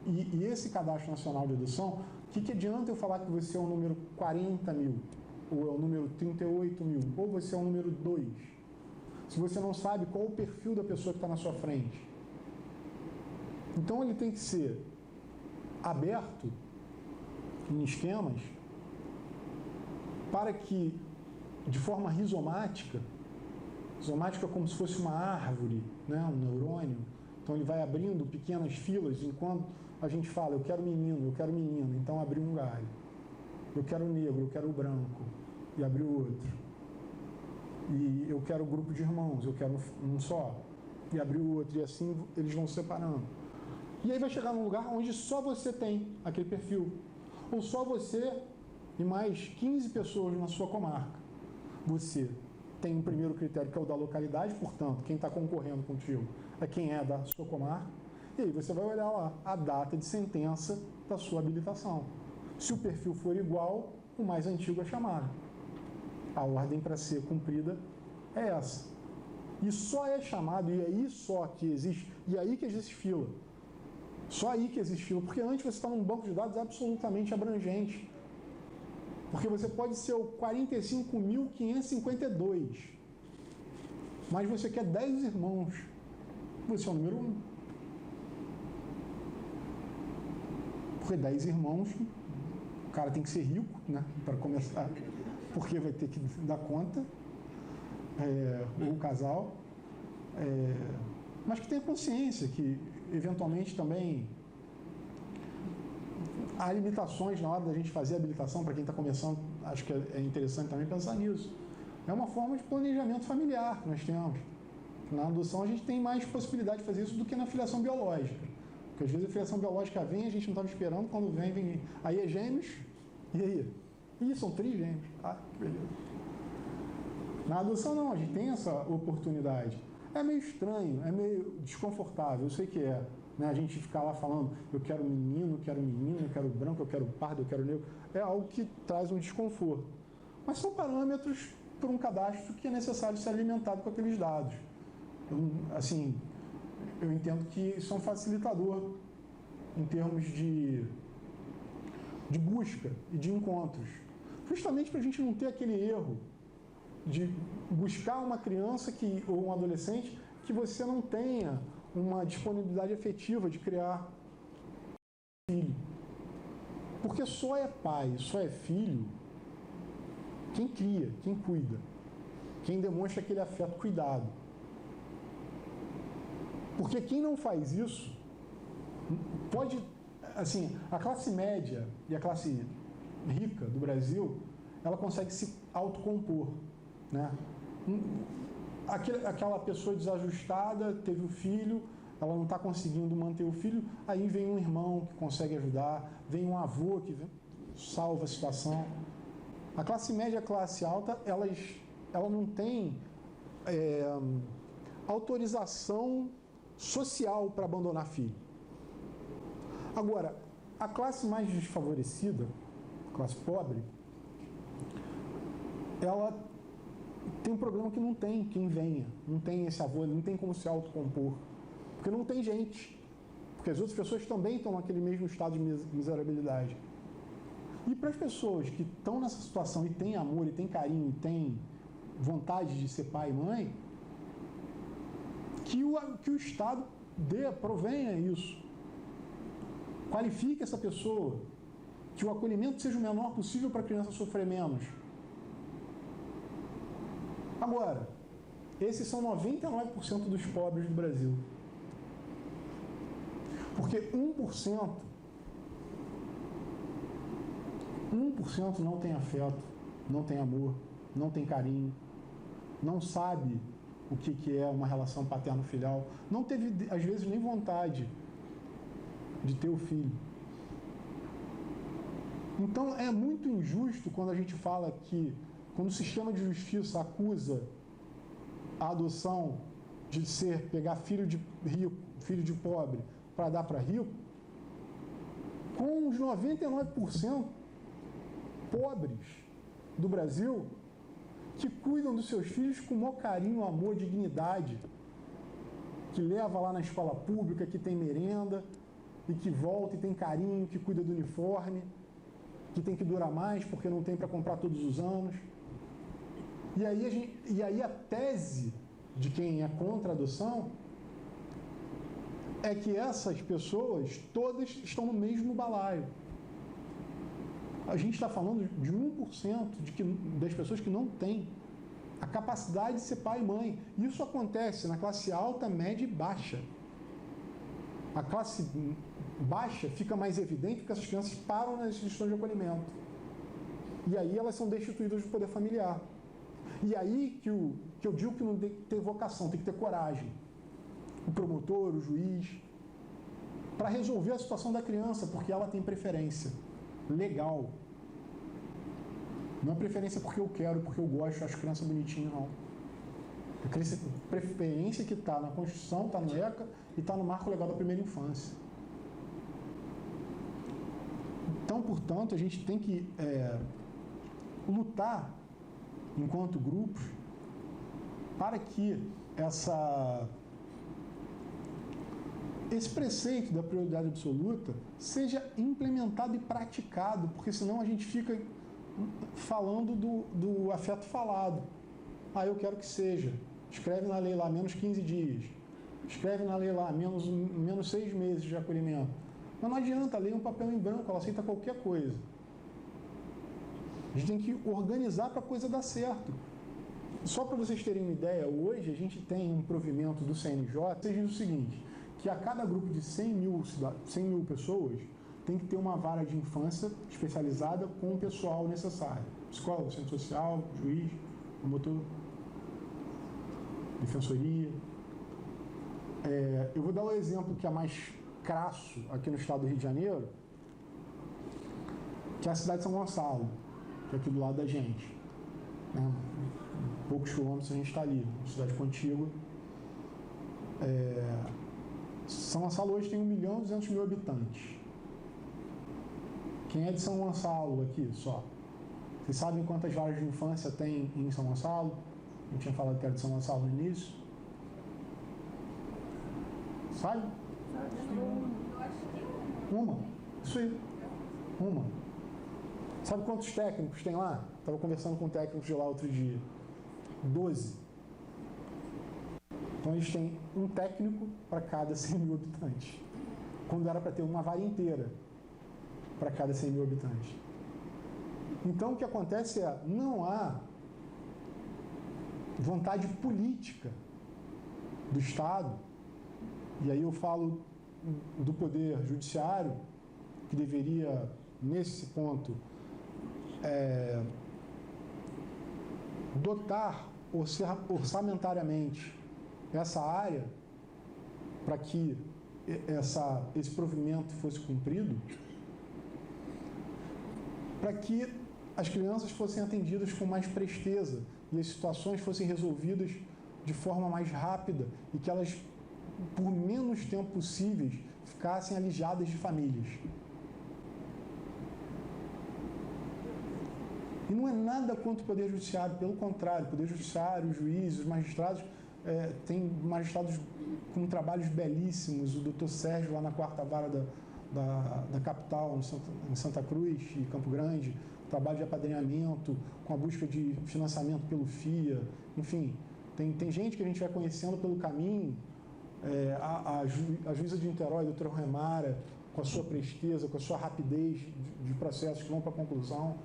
E esse Cadastro Nacional de Adoção, o que adianta eu falar que você é o número 40 mil, ou é o número 38 mil, ou você é o número 2, se você não sabe qual o perfil da pessoa que está na sua frente? Então ele tem que ser aberto em esquemas para que, de forma rizomática como se fosse uma árvore, né, um neurônio, então ele vai abrindo pequenas filas, enquanto a gente fala, eu quero menino, então abriu um galho. Eu quero negro, eu quero branco, e abriu outro. E eu quero grupo de irmãos, eu quero um só, e abriu outro, e assim eles vão se separando. E aí vai chegar num lugar onde só você tem aquele perfil, ou só você e mais 15 pessoas na sua comarca. Você tem um primeiro critério que é o da localidade, portanto, quem está concorrendo contigo é quem é da sua comarca, e aí você vai olhar lá a data de sentença da sua habilitação. Se o perfil for igual, o mais antigo é chamado. A ordem para ser cumprida é essa. E só é chamado, e aí só que existe, e aí que existe fila. Só aí que existe fila, porque antes você está num banco de dados absolutamente abrangente. Porque você pode ser o 45.552, mas você quer 10 irmãos. Você é o número 1. Porque 10 irmãos, o cara tem que ser rico, né, para começar, porque vai ter que dar conta, ou o casal, mas que tenha consciência que, eventualmente, também há limitações na hora da gente fazer a habilitação. Para quem está começando, acho que é interessante também pensar nisso. É uma forma de planejamento familiar que nós temos. Na adoção a gente tem mais possibilidade de fazer isso do que na filiação biológica. Porque às vezes a filiação biológica vem, a gente não estava esperando, quando vem, aí é gêmeos, e aí? Ih, são trigêmeos. Ah, que beleza. Na adoção não, a gente tem essa oportunidade. É meio estranho, é meio desconfortável, eu sei que é. Né? A gente ficar lá falando, eu quero menino, eu quero branco, eu quero pardo, eu quero negro, é algo que traz um desconforto. Mas são parâmetros para um cadastro que é necessário ser alimentado com aqueles dados. Assim, eu entendo que isso é um facilitador em termos de busca e de encontros. Justamente para a gente não ter aquele erro de buscar uma criança ou um adolescente que você não tenha uma disponibilidade efetiva de criar filho. Porque só é pai, só é filho quem cria, quem cuida, quem demonstra aquele afeto, cuidado. Porque quem não faz isso pode, assim, a classe média e a classe rica do Brasil, ela consegue se autocompor, né? Aquela pessoa desajustada teve o filho, ela não está conseguindo manter o filho, aí vem um irmão que consegue ajudar, vem um avô que salva a situação. A classe média e a classe alta, ela não tem autorização social para abandonar filho. Agora, a classe mais desfavorecida, a classe pobre, ela tem um problema que não tem quem venha, não tem esse avô, não tem como se autocompor, porque não tem gente, porque as outras pessoas também estão naquele mesmo estado de miserabilidade. E para as pessoas que estão nessa situação e têm amor, e têm carinho, e têm vontade de ser pai e mãe, que o Estado provenha isso, qualifique essa pessoa, que o acolhimento seja o menor possível para a criança sofrer menos. Agora, esses são 99% dos pobres do Brasil. Porque 1% 1% não tem afeto, não tem amor, não tem carinho, não sabe o que é uma relação paterno-filial, não teve, às vezes, nem vontade de ter o filho. Então, é muito injusto quando a gente fala que, quando o sistema de justiça acusa a adoção de pegar filho de rico, filho de pobre, para dar para rico, com os 99% pobres do Brasil que cuidam dos seus filhos com o maior carinho, amor, dignidade, que leva lá na escola pública, que tem merenda, e que volta e tem carinho, que cuida do uniforme, que tem que durar mais porque não tem para comprar todos os anos. E aí a tese de quem é contra a adoção é que essas pessoas todas estão no mesmo balaio. A gente está falando de 1% das pessoas que não têm a capacidade de ser pai e mãe. Isso acontece na classe alta, média e baixa. A classe baixa fica mais evidente porque essas crianças param nas instituições de acolhimento. E aí elas são destituídas do poder familiar. E aí que eu digo que não tem que ter vocação, tem que ter coragem. O promotor, o juiz, para resolver a situação da criança, porque ela tem preferência legal. Não é preferência porque eu quero, porque eu gosto, acho criança bonitinha, não. É preferência que está na Constituição, está no ECA e está no Marco Legal da Primeira Infância. Então, portanto, a gente tem que lutar, enquanto grupos, para que esse preceito da prioridade absoluta seja implementado e praticado, porque senão a gente fica falando do afeto falado. Eu quero que seja. Escreve na lei lá, menos 15 dias. Escreve na lei lá, menos 6 meses de acolhimento. Mas não adianta, a lei é um papel em branco, ela aceita qualquer coisa. A gente tem que organizar para a coisa dar certo. Só para vocês terem uma ideia, hoje a gente tem um provimento do CNJ que diz o seguinte, que a cada grupo de 100 mil pessoas tem que ter uma vara de infância especializada com o pessoal necessário. Psicólogo, centro social, juiz, promotor, defensoria. Eu vou dar um exemplo que é mais crasso aqui no estado do Rio de Janeiro, que é a cidade de São Gonçalo, que é aqui do lado da gente. Poucos quilômetros a gente está ali, uma cidade contígua. São Gonçalo hoje tem 1.200.000 habitantes. Quem é de São Gonçalo aqui só? Vocês sabem quantas varas de infância tem em São Gonçalo? Eu tinha falado que era de São Gonçalo no início. Sabe? Uma. Isso aí. Uma. Sabe quantos técnicos tem lá? Estava conversando com técnicos de lá outro dia. 12. Então eles têm um técnico para cada 100 mil habitantes. Quando era para ter uma vara inteira para cada 100 mil habitantes. Então o que acontece não há vontade política do Estado, e aí eu falo do Poder Judiciário, que deveria, nesse ponto, dotar orçamentariamente essa área para que esse provimento fosse cumprido, para que as crianças fossem atendidas com mais presteza e as situações fossem resolvidas de forma mais rápida e que elas, por menos tempo possíveis, ficassem alijadas de famílias. E não é nada contra o Poder Judiciário, pelo contrário, o Poder Judiciário, os juízes, os magistrados, tem magistrados com trabalhos belíssimos, o doutor Sérgio lá na 4ª Vara da capital, em Santa Cruz e Campo Grande, trabalho de apadrinhamento, com a busca de financiamento pelo FIA, enfim, tem gente que a gente vai conhecendo pelo caminho, a juíza de Niterói, a doutora Remara, com a sua presteza, com a sua rapidez de processos que vão para a conclusão.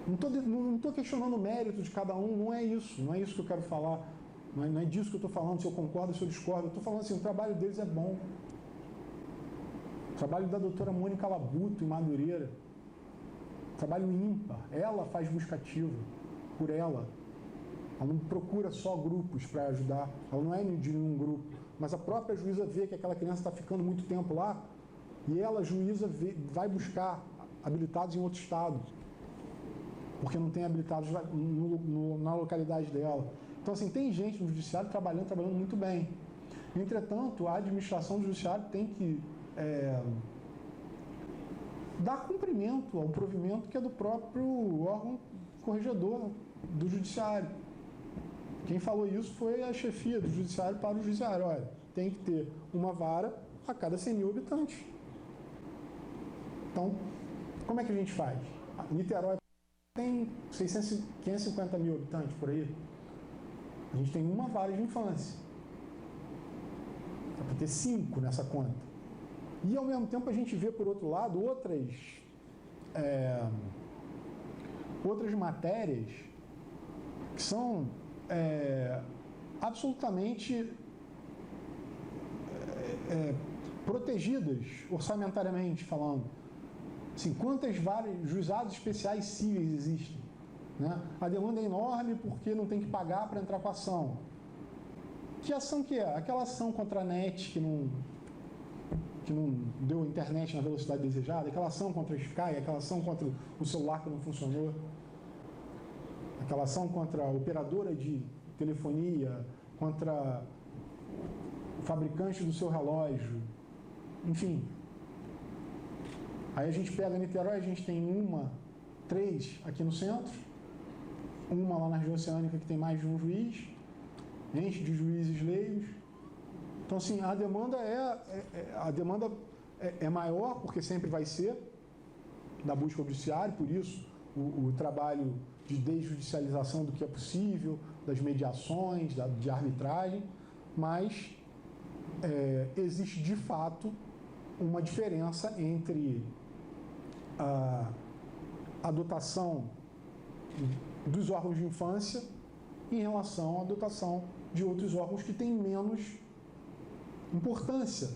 Não estou questionando o mérito de cada um, não é isso que eu quero falar, não é disso que eu estou falando, se eu concordo, se eu discordo, eu estou falando assim, o trabalho deles é bom. O trabalho da doutora Mônica Labuto, em Madureira, trabalho ímpar. Ela faz busca ativa por ela. Ela não procura só grupos para ajudar, ela não é de nenhum grupo, mas a própria juíza vê que aquela criança está ficando muito tempo lá e ela, juíza, vai buscar habilitados em outro estado, porque não tem habilitados na localidade dela. Então, assim, tem gente no judiciário trabalhando muito bem. Entretanto, a administração do judiciário tem que dar cumprimento ao provimento que é do próprio órgão corregedor do judiciário. Quem falou isso foi a chefia do judiciário para o judiciário. Olha, tem que ter uma vara a cada 100 mil habitantes. Então, como é que a gente faz? Niterói tem 550 mil habitantes por aí. A gente tem uma vara de infância. Dá para ter 5 nessa conta. E, ao mesmo tempo, a gente vê, por outro lado, outras matérias que são absolutamente protegidas orçamentariamente falando. Assim, quantas vários juizados especiais cíveis existem? Né? A demanda é enorme porque não tem que pagar para entrar com a ação. Que ação que é? Aquela ação contra a NET que não deu internet na velocidade desejada, aquela ação contra a Sky, aquela ação contra o celular que não funcionou, aquela ação contra a operadora de telefonia, contra o fabricante do seu relógio, enfim. Aí a gente pega Niterói, a gente tem 3 aqui no centro, uma lá na região oceânica que tem mais de um juiz, enche de juízes leigos. Então, assim, a demanda é maior, porque sempre vai ser, da busca judiciária, por isso o trabalho de desjudicialização do que é possível, das mediações, de arbitragem, mas existe de fato uma diferença entre a dotação dos órgãos de infância em relação à dotação de outros órgãos que têm menos importância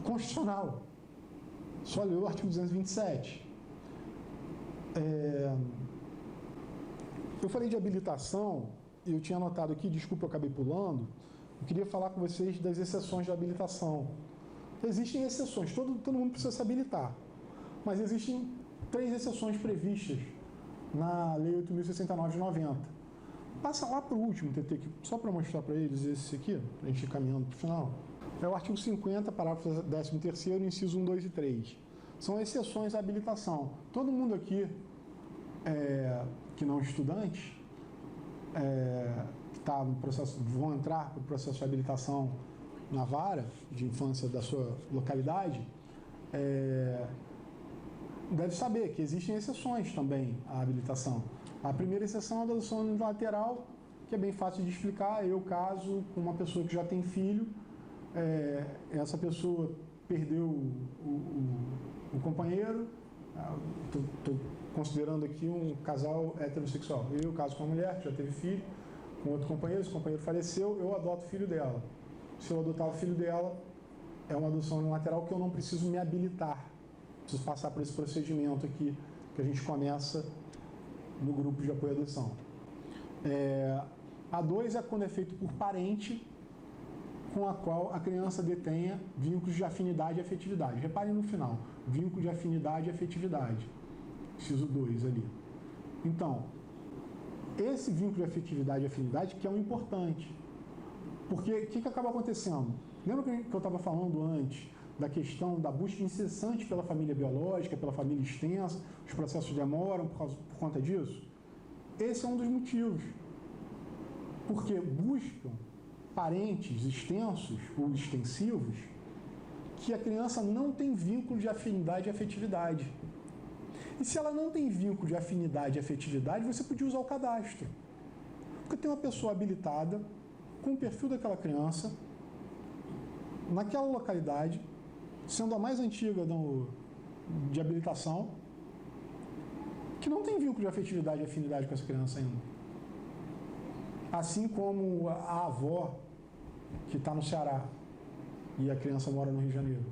constitucional. Só leu o artigo 227. Eu falei de habilitação, eu tinha anotado aqui, desculpa, eu acabei pulando. Eu queria falar com vocês das exceções da habilitação. Existem exceções, todo mundo precisa se habilitar, mas existem 3 exceções previstas na Lei 8.069 de 90. Passa lá para o último, TT, só para mostrar para eles esse aqui, para a gente ir caminhando para o final. É o artigo 50, parágrafo 13º, inciso 1, 2 e 3. São exceções à habilitação. Todo mundo aqui, que não é estudante, que está no processo, vão entrar para o processo de habilitação na vara de infância da sua localidade, deve saber que existem exceções também à habilitação. A primeira exceção é a adoção unilateral, que é bem fácil de explicar. Eu caso com uma pessoa que já tem filho, essa pessoa perdeu o companheiro, estou considerando aqui um casal heterossexual. Eu caso com uma mulher que já teve filho, com outro companheiro, esse companheiro faleceu, eu adoto o filho dela. Se eu adotar o filho dela, é uma adoção unilateral que eu não preciso me habilitar. Preciso passar por esse procedimento aqui, que a gente começa no grupo de apoio à adoção. A 2 é quando é feito por parente com a qual a criança detenha vínculos de afinidade e afetividade. Reparem no final, vínculo de afinidade e afetividade. Inciso 2 ali. Então, esse vínculo de afetividade e afinidade que é o importante. Porque o que acaba acontecendo? Lembra que eu estava falando antes da questão da busca incessante pela família biológica, pela família extensa, os processos demoram por conta disso? Esse é um dos motivos. Porque buscam parentes extensos ou extensivos que a criança não tem vínculo de afinidade e afetividade. E se ela não tem vínculo de afinidade e afetividade, você podia usar o cadastro. Porque tem uma pessoa habilitada com o perfil daquela criança, naquela localidade, sendo a mais antiga de habilitação, que não tem vínculo de afetividade e afinidade com essa criança ainda. Assim como a avó que está no Ceará e a criança mora no Rio de Janeiro.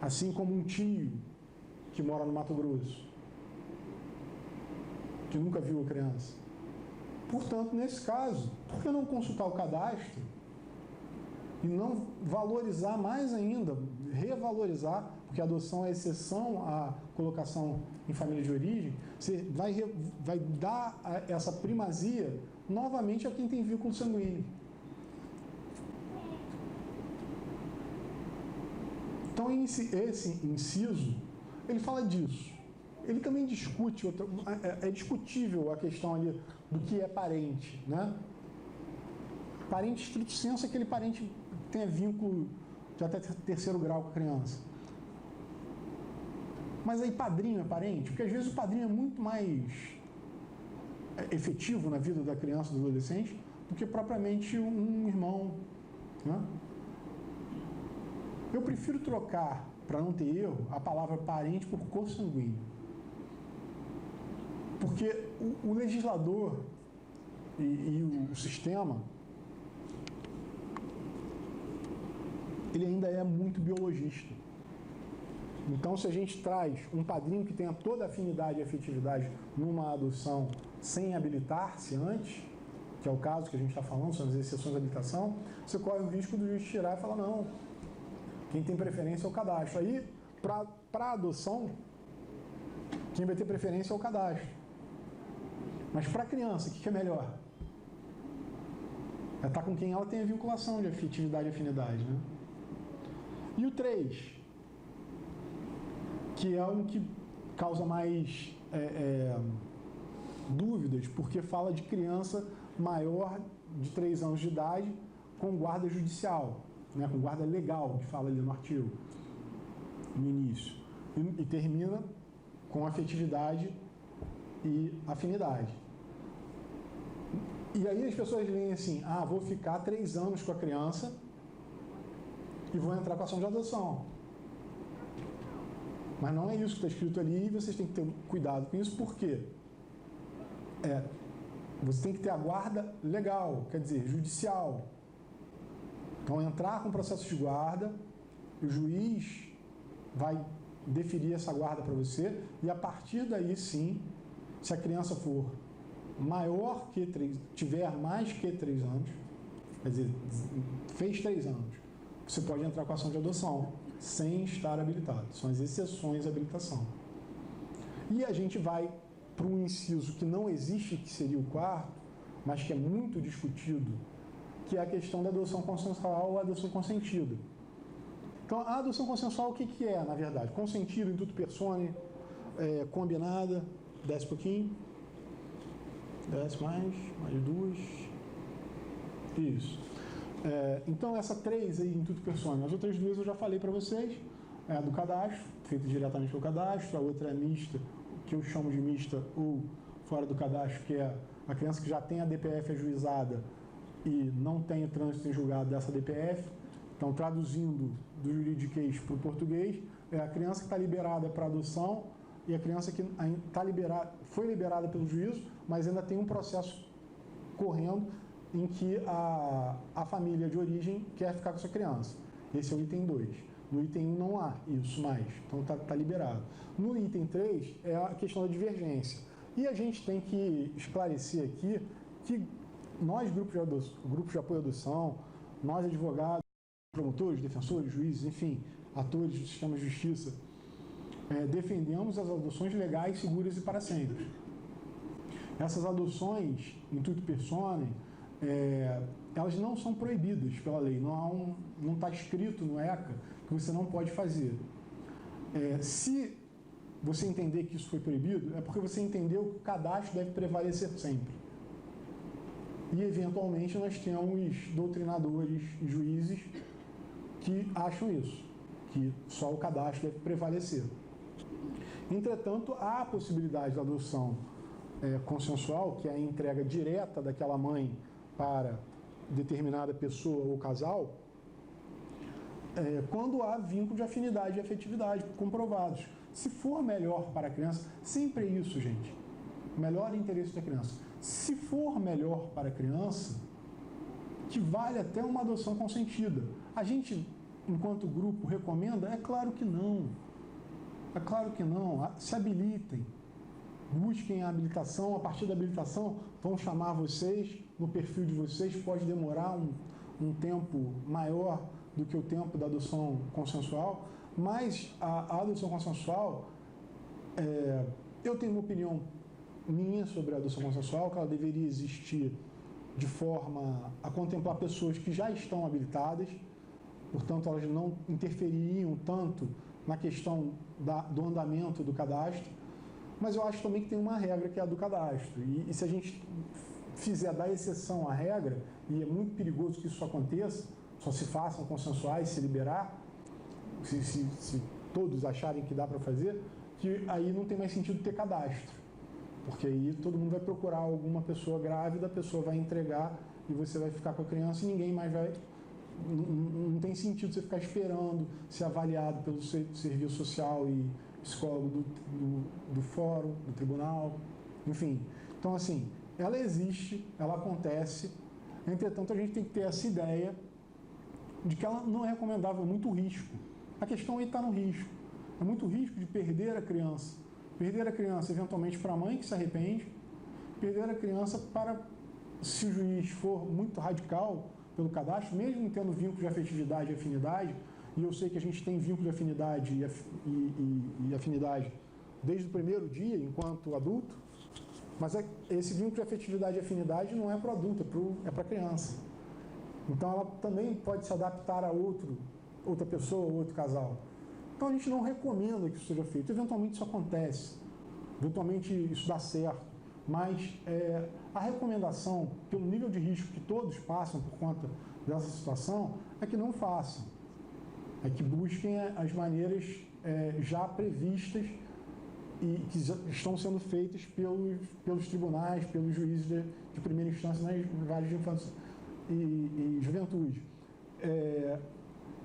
Assim como um tio que mora no Mato Grosso, que nunca viu a criança. Portanto, nesse caso, por que não consultar o cadastro e não valorizar mais ainda, revalorizar, porque a adoção é exceção à colocação em família de origem, você vai dar essa primazia novamente a quem tem vínculo sanguíneo. Então, esse inciso, ele fala disso. Ele também discute, é discutível a questão ali do que é parente, né? Parente estrito sensu é aquele parente que tenha vínculo de até terceiro grau com a criança. Mas aí padrinho é parente? Porque às vezes o padrinho é muito mais efetivo na vida da criança, do adolescente, do que propriamente um irmão, né? Eu prefiro trocar, para não ter erro, a palavra parente por consanguíneo. Porque o legislador e o sistema, ele ainda é muito biologista. Então, se a gente traz um padrinho que tenha toda a afinidade e afetividade numa adoção sem habilitar-se antes, que é o caso que a gente está falando, são as exceções de habilitação, você corre o risco do juiz tirar e falar, não, quem tem preferência é o cadastro. Aí, para a adoção, quem vai ter preferência é o cadastro. Mas para a criança, o que é melhor? É estar com quem ela tem a vinculação de afetividade e afinidade, né? E o 3, que é um que causa mais dúvidas, porque fala de criança maior de 3 anos de idade com guarda judicial, né, com guarda legal, que fala ali no artigo, no início, e termina com afetividade e afinidade. E aí as pessoas leem assim, vou ficar 3 anos com a criança e vou entrar com a ação de adoção. Mas não é isso que está escrito ali e vocês têm que ter cuidado com isso, porque você tem que ter a guarda legal, quer dizer, judicial. Então, entrar com processo de guarda, o juiz vai deferir essa guarda para você e a partir daí, sim, se a criança for maior que 3, tiver mais que 3 anos, quer dizer, fez 3 anos, você pode entrar com a ação de adoção sem estar habilitado. São as exceções à habilitação. E a gente vai para um inciso que não existe, que seria o 4º, mas que é muito discutido, que é a questão da adoção consensual ou adoção consentida. Então, a adoção consensual, o que é, na verdade? Consentida, induto personae, combinada, desce um pouquinho, desce mais 2, isso. Então, essa 3 aí, induto personae, as outras 2 eu já falei para vocês, é a do cadastro, feita diretamente pelo cadastro, a outra é mista, que eu chamo de mista ou fora do cadastro, que é a criança que já tem a DPF ajuizada e não tem o trânsito em julgado dessa DPF. Então, traduzindo do juridiquês para o português, é a criança que está liberada para adoção e a criança que foi liberada pelo juízo, mas ainda tem um processo correndo em que a família de origem quer ficar com essa criança. Esse é o item 2. No item 1 não há isso mais, então está liberado. No item 3 é a questão da divergência. E a gente tem que esclarecer aqui que nós, grupos de apoio à adoção, nós advogados, promotores, defensores, juízes, enfim, atores do sistema de justiça, defendemos as adoções legais, seguras e para sempre. Essas adoções, intuito personae, elas não são proibidas pela lei, não está escrito no ECA que você não pode fazer. Se você entender que isso foi proibido, é porque você entendeu que o cadastro deve prevalecer sempre. E, eventualmente, nós temos doutrinadores e juízes que acham isso, que só o cadastro deve prevalecer. Entretanto, há a possibilidade da adoção consensual, que é a entrega direta daquela mãe para determinada pessoa ou casal, quando há vínculo de afinidade e afetividade comprovados. Se for melhor para a criança, sempre é isso, gente. Melhor interesse da criança. Se for melhor para a criança, que vale até uma adoção consentida. A gente, enquanto grupo, recomenda? É claro que não. É claro que não. Se habilitem. Busquem a habilitação. A partir da habilitação, vão chamar vocês no perfil de vocês. Pode demorar um tempo maior do que o tempo da adoção consensual, mas a adoção consensual, eu tenho uma opinião minha sobre a adoção consensual, que ela deveria existir de forma a contemplar pessoas que já estão habilitadas, portanto, elas não interfeririam tanto na questão do andamento do cadastro, mas eu acho também que tem uma regra que é a do cadastro, e se a gente fizer dar exceção à regra, e é muito perigoso que isso aconteça, só se façam consensuais, se liberar, se todos acharem que dá para fazer, que aí não tem mais sentido ter cadastro, porque aí todo mundo vai procurar alguma pessoa grávida, a pessoa vai entregar e você vai ficar com a criança e ninguém mais vai... Não tem sentido você ficar esperando ser avaliado pelo serviço social e psicólogo do fórum, do tribunal, enfim. Então, assim, ela existe, ela acontece, entretanto, a gente tem que ter essa ideia de que ela não é recomendável, é muito risco. A questão aí está no risco. É muito risco de perder a criança. Perder a criança, eventualmente, para a mãe que se arrepende. Perder a criança para, se o juiz for muito radical pelo cadastro, mesmo tendo vínculo de afetividade e afinidade, e eu sei que a gente tem vínculo de afinidade e afinidade desde o primeiro dia, enquanto adulto, mas esse vínculo de afetividade e afinidade não é para o adulto, é para a criança. Então, ela também pode se adaptar a outra pessoa, outro casal. Então, a gente não recomenda que isso seja feito. Eventualmente, isso acontece. Eventualmente, isso dá certo. Mas a recomendação, pelo nível de risco que todos passam por conta dessa situação, é que não façam. É que busquem as maneiras já previstas e que já estão sendo feitas pelos tribunais, pelos juízes de primeira instância nas varas de infância e juventude.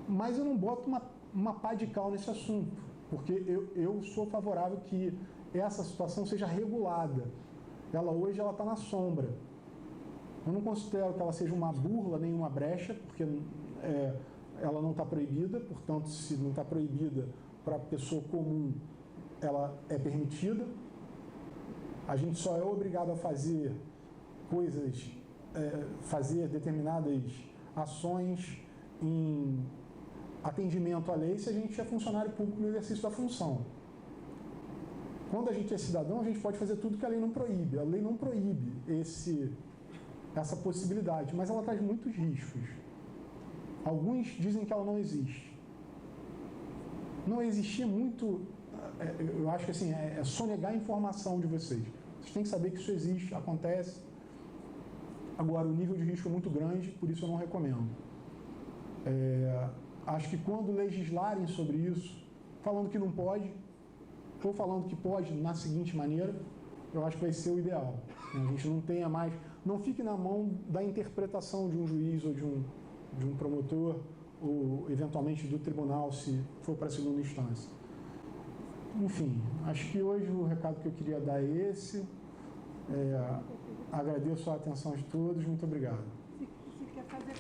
Mas eu não boto uma pá de cal nesse assunto, porque eu sou favorável que essa situação seja regulada. Hoje ela está na sombra. Eu não considero que ela seja uma burla nem uma brecha, porque ela não está proibida, portanto, se não está proibida para a pessoa comum, ela é permitida. A gente só é obrigado a fazer coisas, fazer determinadas ações em atendimento à lei se a gente é funcionário público no exercício da função. Quando a gente é cidadão, a gente pode fazer tudo que a lei não proíbe. A lei não proíbe essa possibilidade, mas ela traz muitos riscos. Alguns dizem que ela não existe. Não existir muito, eu acho que assim, é sonegar a informação de vocês. Vocês têm que saber que isso existe, acontece. Agora, o nível de risco é muito grande, por isso eu não recomendo. Acho que quando legislarem sobre isso, falando que não pode, ou falando que pode na seguinte maneira, eu acho que vai ser o ideal. A gente não tenha mais, não fique na mão da interpretação de um juiz ou de um promotor, ou eventualmente do tribunal, se for para a segunda instância. Enfim, acho que hoje o recado que eu queria dar é esse. Agradeço a atenção de todos, muito obrigado. Se quer fazer